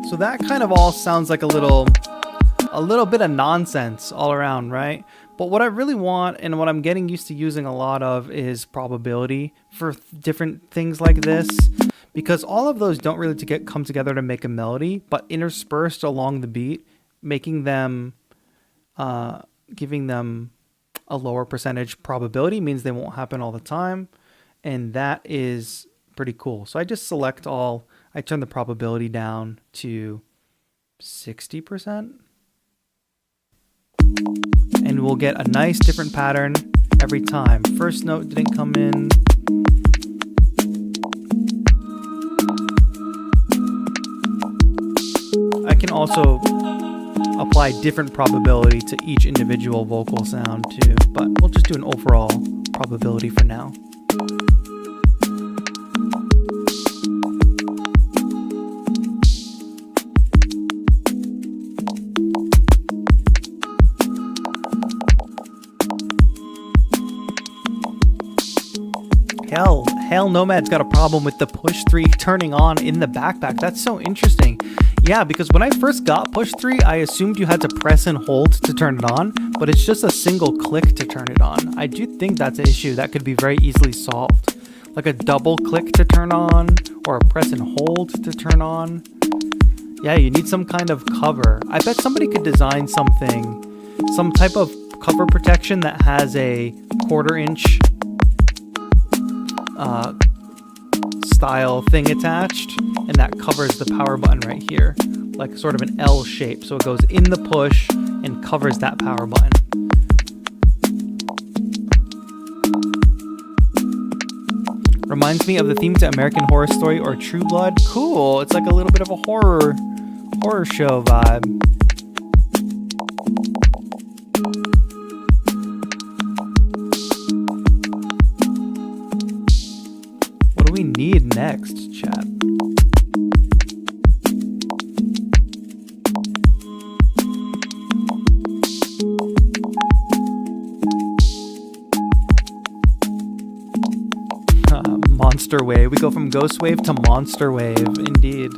So that kind of all sounds like a little bit of nonsense all around, right? But what I really want and what I'm getting used to using a lot of is probability for different things like this, because all of those don't really come together to make a melody, but interspersed along the beat, making them, giving them a lower percentage probability means they won't happen all the time. And that is pretty cool. So I just select all, I turn the probability down to 60%. And we'll get a nice different pattern every time. First note didn't come in. I can also apply different probability to each individual vocal sound too, but we'll just do an overall probability for now. Hell Nomad's got a problem with the push 3 turning on in the backpack. That's so interesting. Yeah, because when I first got push 3, I assumed you had to press and hold to turn it on, but it's just a single click to turn it on. I do think that's an issue that could be very easily solved. Like a double click to turn on, or a press and hold to turn on. Yeah, you need some kind of cover. I bet somebody could design something, some type of cover protection that has a 1/4 inch style thing attached, and that covers the power button right here, like sort of an L shape, so it goes in the push and covers that power button. Reminds me of the theme to American Horror Story or True Blood. Cool, it's like a little bit of a horror show vibe. What do we need next, chat? Monster Wave. We go from Ghost Wave to Monster Wave, indeed.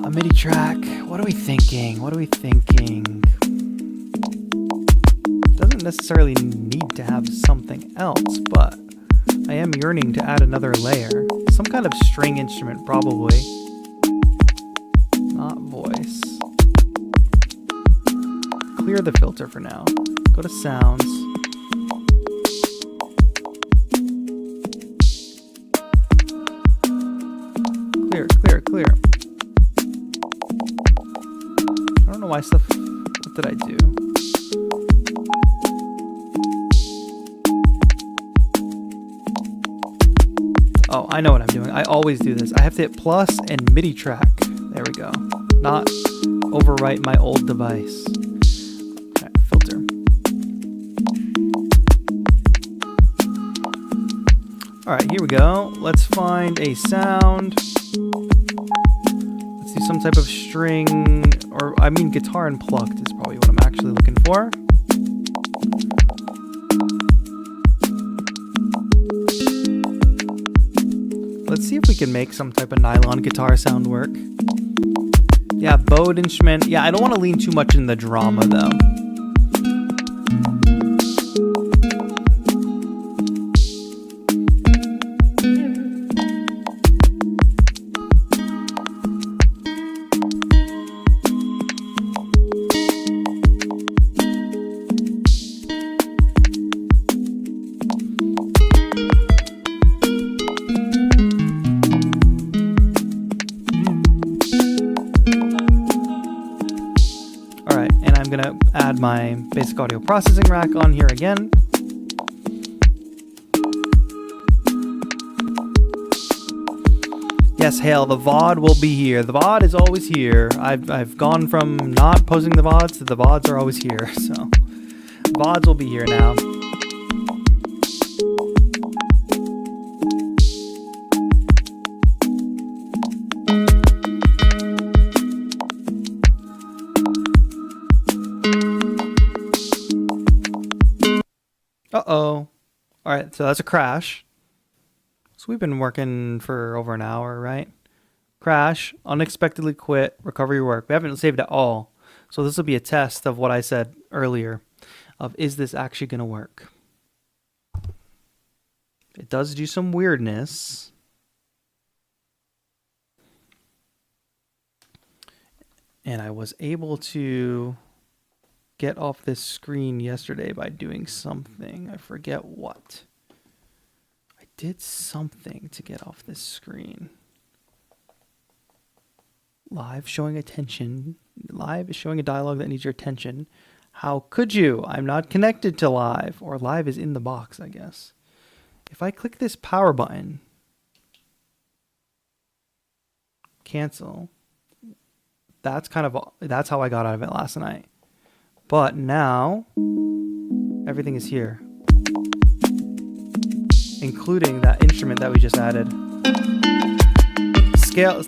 A MIDI track. What are we thinking? Doesn't necessarily need to have something else, but I am yearning to add another layer. Some kind of string instrument, probably. Not voice. Clear the filter for now. Go to sounds. Clear. I don't know why stuff. What did I do? Oh, I know what I'm doing. I always do this. I have to hit plus and MIDI track. There we go. Not overwrite my old device. Okay, filter. All right, here we go. Let's find a sound. Let's do some type of string, or I mean guitar unplugged is probably what I'm actually looking for. Let's see if we can make some type of nylon guitar sound work. Yeah, bowed instrument. Yeah, I don't want to lean too much in the drama though. Add my basic audio processing rack on here again. Yes, Hale, the VOD will be here. The VOD is always here. I've gone from not posting the VODs to the VODs are always here. So VODs will be here now. Uh-oh. All right, so that's a crash. So we've been working for over an hour, right? Crash, unexpectedly quit, recover your work. We haven't saved at all. So this will be a test of what I said earlier of is this actually going to work? It does do some weirdness. And I was able to get off this screen yesterday by doing something. I forget what. I did something to get off this screen. Live showing attention. Live is showing a dialogue that needs your attention. How could you? I'm not connected to live. Or live is in the box, I guess. If I click this power button, cancel. That's how I got out of it last night. But now, everything is here. Including that instrument that we just added.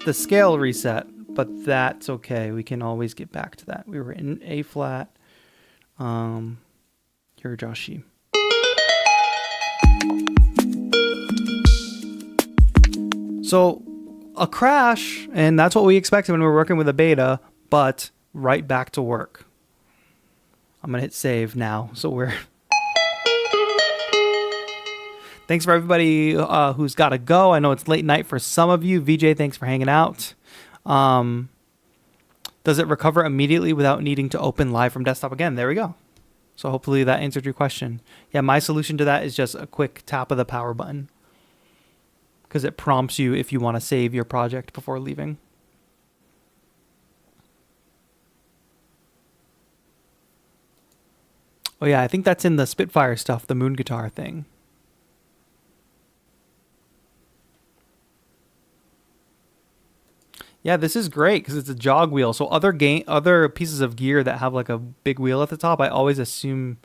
The scale reset, but that's okay. We can always get back to that. We were in A flat. Here, Joshi. So, a crash, and that's what we expected when we were working with a beta, but right back to work. I'm going to hit save now. So we're... Thanks for everybody who's got to go. I know it's late night for some of you. VJ, thanks for hanging out. Does it recover immediately without needing to open live from desktop again? There we go. So hopefully that answered your question. Yeah, my solution to that is just a quick tap of the power button, because it prompts you if you want to save your project before leaving. Oh yeah, I think that's in the Spitfire stuff, the moon guitar thing. Yeah, this is great because it's a jog wheel. So other pieces of gear that have like a big wheel at the top, I always assume,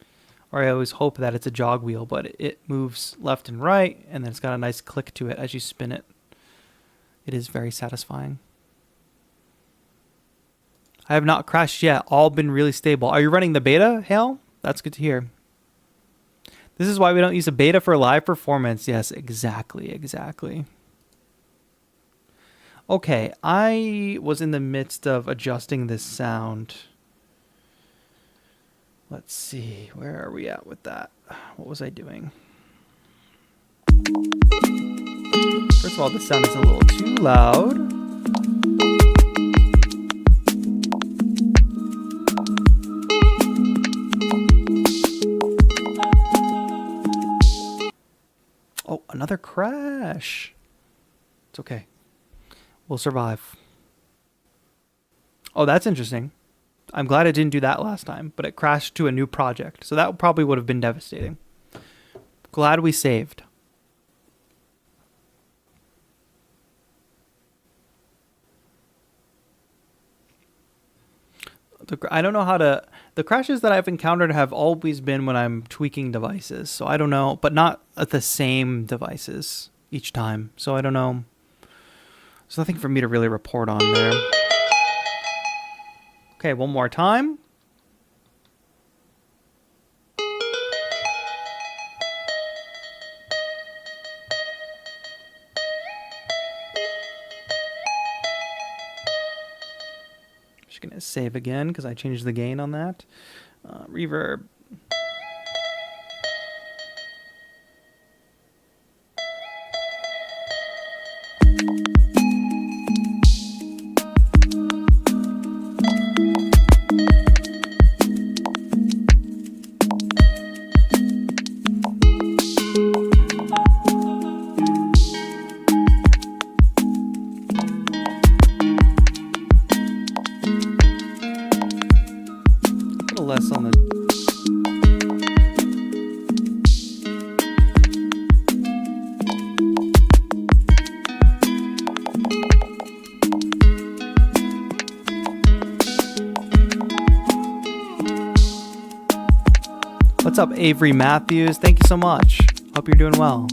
or I always hope that it's a jog wheel, but it moves left and right, and then it's got a nice click to it as you spin it. It is very satisfying. I have not crashed yet. All been really stable. Are you running the beta, Hale? That's good to hear. This is why we don't use a beta for live performance. Yes, exactly. Okay, I was in the midst of adjusting this sound. Let's see, where are we at with that? What was I doing? First of all, the sound is a little too loud. Oh, another crash. It's okay. We'll survive. Oh, that's interesting. I'm glad it didn't do that last time, but it crashed to a new project. So that probably would have been devastating. Glad we saved. I don't know how to. The crashes that I've encountered have always been when I'm tweaking devices. So I don't know, but not at the same devices each time. So I don't know. There's nothing for me to really report on there. Okay, one more time. Just gonna save again because I changed the gain on that. Reverb. Less on the What's up, Avery Matthews? Thank you so much. Hope you're doing well.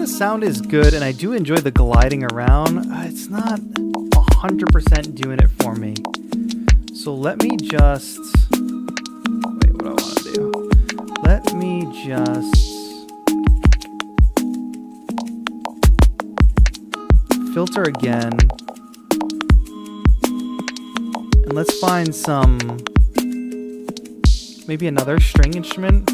Sound is good, and I do enjoy the gliding around. It's not 100% doing it for me. So let me just... Wait, what do I want to do? Let me just... filter again. And let's find some... maybe another string instrument.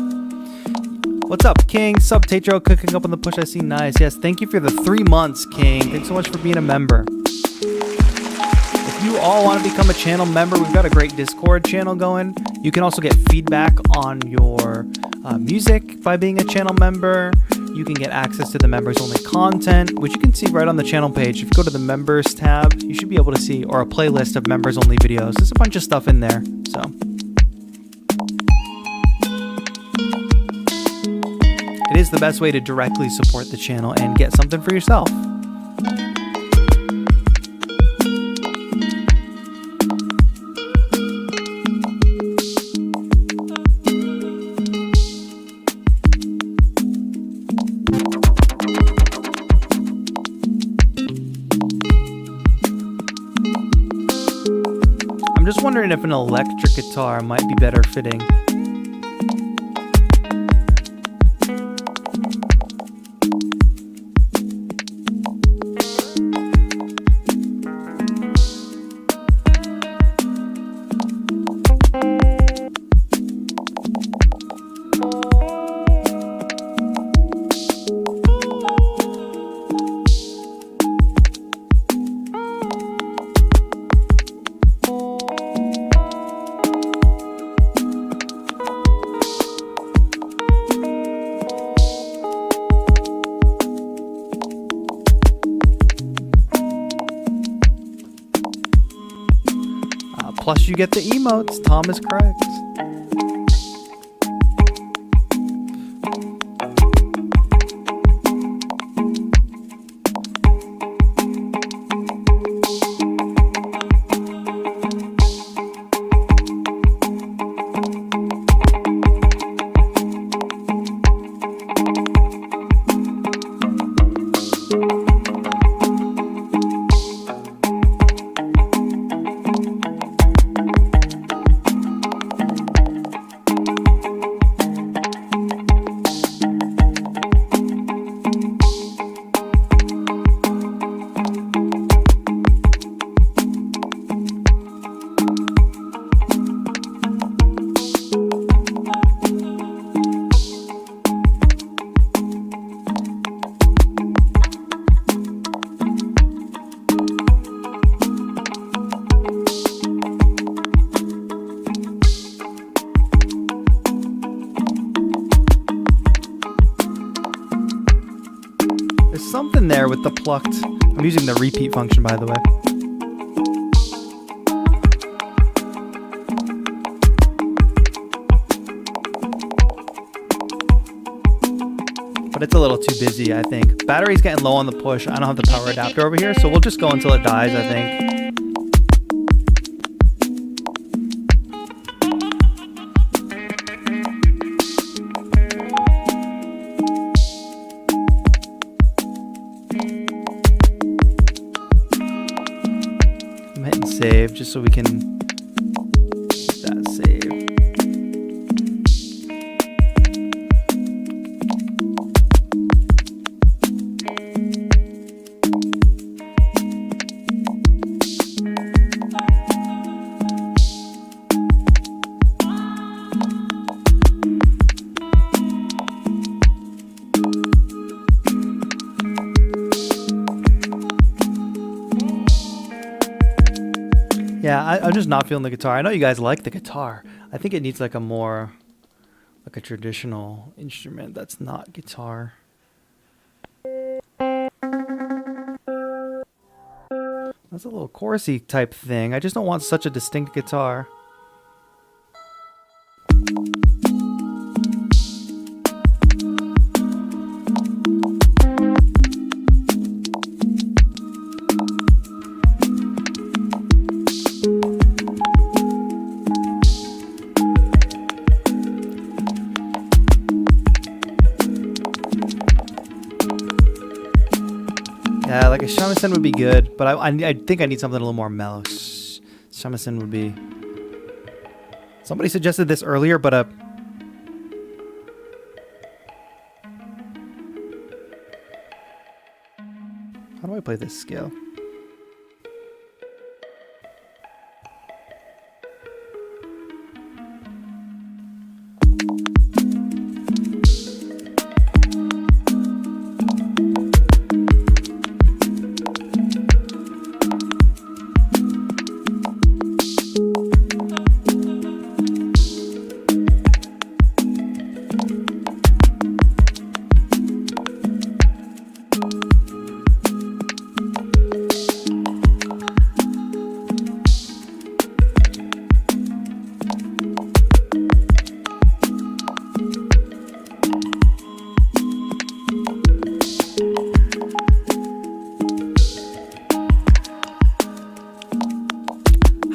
What's up, King? Sup, TAETRO, cooking up on the push. I see. Nice. Yes, thank you for the 3 months, King. Thanks so much for being a member. If you all want to become a channel member, we've got a great Discord channel going. You can also get feedback on your music by being a channel member. You can get access to the members-only content, which you can see right on the channel page. If you go to the members tab, you should be able to see, or a playlist of members-only videos. There's a bunch of stuff in there, so... It is the best way to directly support the channel and get something for yourself. I'm just wondering if an electric guitar might be better fitting. Plus, you get the emotes. Tom is correct. There's something there with the plucked. I'm using the repeat function, by the way. But it's a little too busy, I think. Battery's getting low on the push. I don't have the power adapter over here, so we'll just go until it dies, I think. I'm hitting save just so we can keep that save. Yeah, I'm just not feeling the guitar. I know you guys like the guitar. I think it needs like a more, like a traditional instrument that's not guitar. That's a little chorusy type thing. I just don't want such a distinct guitar. Yeah, like a shamisen would be good, but I think I need something a little more mellow. Shamisen would be... Somebody suggested this earlier, but how do I play this scale?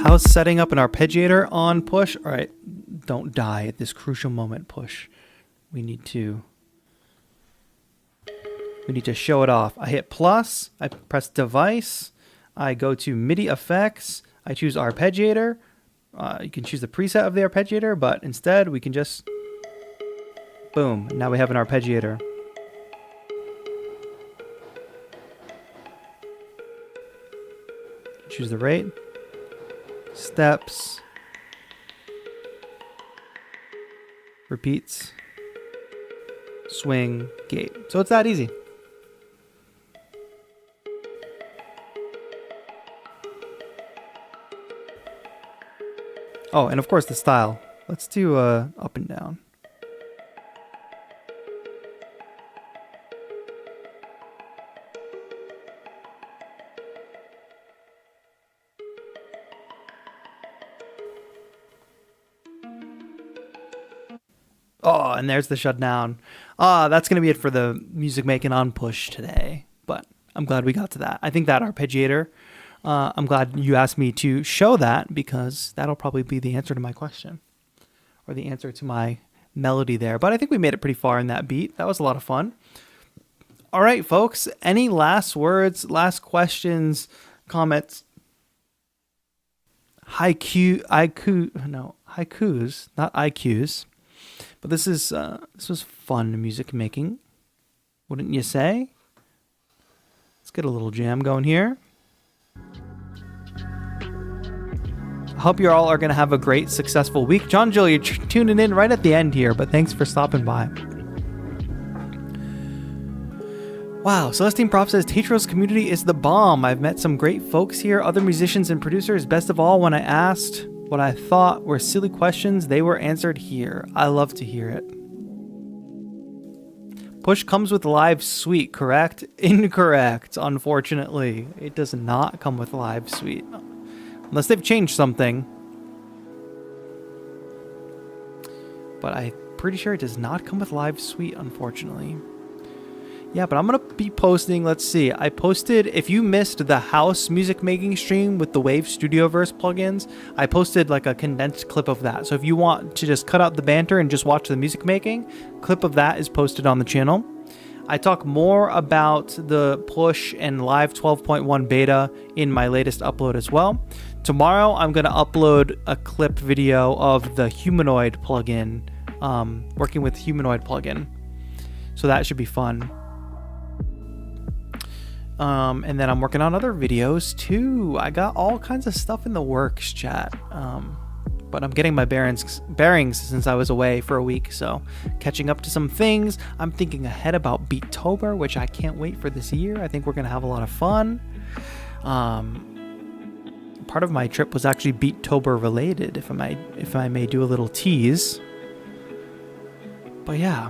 How's setting up an arpeggiator on push? All right, don't die at this crucial moment, push. We need to show it off. I hit plus, I press device, I go to MIDI effects, I choose arpeggiator. You can choose the preset of the arpeggiator, but instead we can just, boom, now we have an arpeggiator. Choose the rate, steps, repeats, swing, gate. So it's that easy. Oh, and of course the style. Let's do up and down. Oh, and there's the shutdown. That's going to be it for the music making on push today. But I'm glad we got to that. I think that arpeggiator, I'm glad you asked me to show that because that'll probably be the answer to my question or the answer to my melody there. But I think we made it pretty far in that beat. That was a lot of fun. All right, folks. Any last words, last questions, comments? Haikus, not IQs. But this was fun music making, wouldn't you say? Let's get a little jam going here. I hope you all are going to have a great, successful week. John Jill, you're tuning in right at the end here, but thanks for stopping by. Wow, Celestine Prof says, TAETRO's community is the bomb. I've met some great folks here, other musicians and producers. Best of all, when I asked what I thought were silly questions, they were answered here. I love to hear it. Push comes with Live Suite, correct? Incorrect, unfortunately. It does not come with Live Suite. Unless they've changed something. But I'm pretty sure it does not come with Live Suite, unfortunately. Yeah, but I'm going to be posting, let's see. I posted, if you missed the house music making stream with the Wave Studioverse plugins, I posted like a condensed clip of that. So if you want to just cut out the banter and just watch the music making, clip of that is posted on the channel. I talk more about the push and live 12.1 beta in my latest upload as well. Tomorrow, I'm going to upload a clip video of the Humanoid plugin, working with Humanoid plugin. So that should be fun. And then I'm working on other videos too. I got all kinds of stuff in the works, chat. But I'm getting my bearings since I was away for a week. So catching up to some things. I'm thinking ahead about Beattober, which I can't wait for this year. I think we're going to have a lot of fun. Part of my trip was actually Beattober related, if I may do a little tease. But yeah.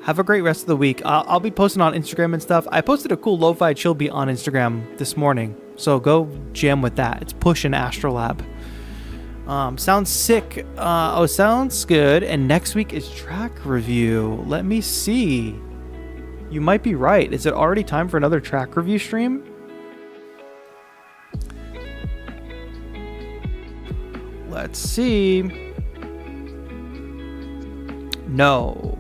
Have a great rest of the week. I'll be posting on Instagram and stuff. I posted a cool lo-fi chill beat on Instagram this morning. So go jam with that. It's Push in Astrolab. Sounds sick. Sounds good. And next week is track review. Let me see. You might be right. Is it already time for another track review stream? Let's see. No.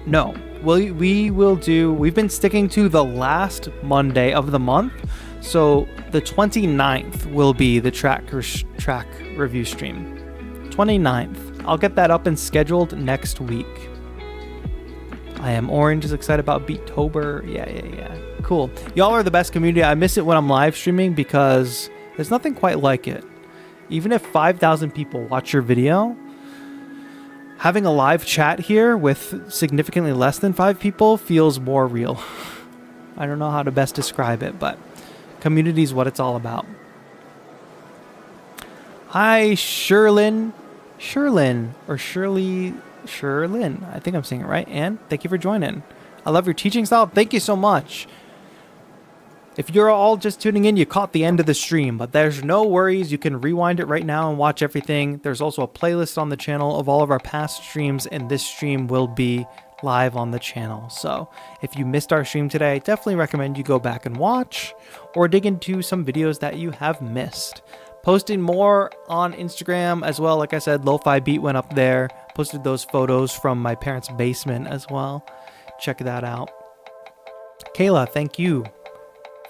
No. We've been sticking to the last Monday of the month. So the 29th will be the track review stream. 29th. I'll get that up and scheduled next week. I am Orange is excited about Beattober. Yeah. Cool. Y'all are the best community. I miss it when I'm live streaming because there's nothing quite like it. Even if 5,000 people watch your video, having a live chat here with significantly less than 5 people feels more real. I don't know how to best describe it, but community is what it's all about. Hi, Sherlyn. I think I'm saying it right. And thank you for joining. I love your teaching style. Thank you so much. If you're all just tuning in, you caught the end of the stream, but there's no worries. You can rewind it right now and watch everything. There's also a playlist on the channel of all of our past streams, and this stream will be live on the channel. So if you missed our stream today, I definitely recommend you go back and watch or dig into some videos that you have missed. Posting more on Instagram as well. Like I said, Lo-Fi Beat went up there. Posted those photos from my parents' basement as well. Check that out. Kayla, thank you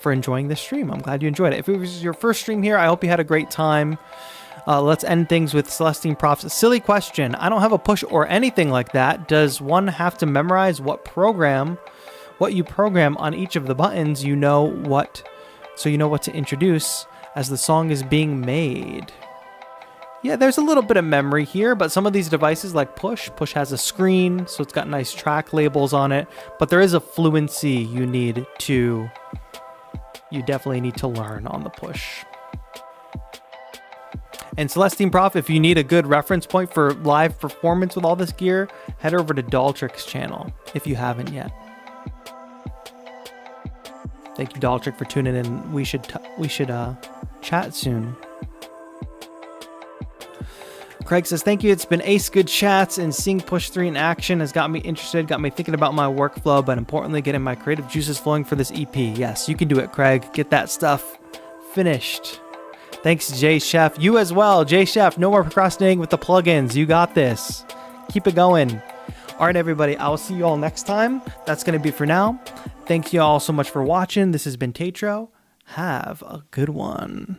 for enjoying this stream. I'm glad you enjoyed it. If it was your first stream here, I hope you had a great time. Let's end things with Celestine Prof's silly question. I don't have a push or anything like that. Does one have to memorize what you program on each of the buttons? So you know what to introduce as the song is being made. Yeah, there's a little bit of memory here, but some of these devices like Push has a screen, so it's got nice track labels on it, but there is a fluency you definitely need to learn on the Push. And Celestine Prof, if you need a good reference point for live performance with all this gear, head over to Daltric's channel if you haven't yet. Thank you, Daltric, for tuning in. We should chat soon. Craig says, thank you. It's been ace good chats, and seeing Push 3 in action has got me interested, got me thinking about my workflow, but importantly, getting my creative juices flowing for this EP. Yes, you can do it, Craig. Get that stuff finished. Thanks, Jay Chef. You as well, Jay Chef. No more procrastinating with the plugins. You got this. Keep it going. All right, everybody. I will see you all next time. That's going to be it for now. Thank you all so much for watching. This has been TAETRO. Have a good one.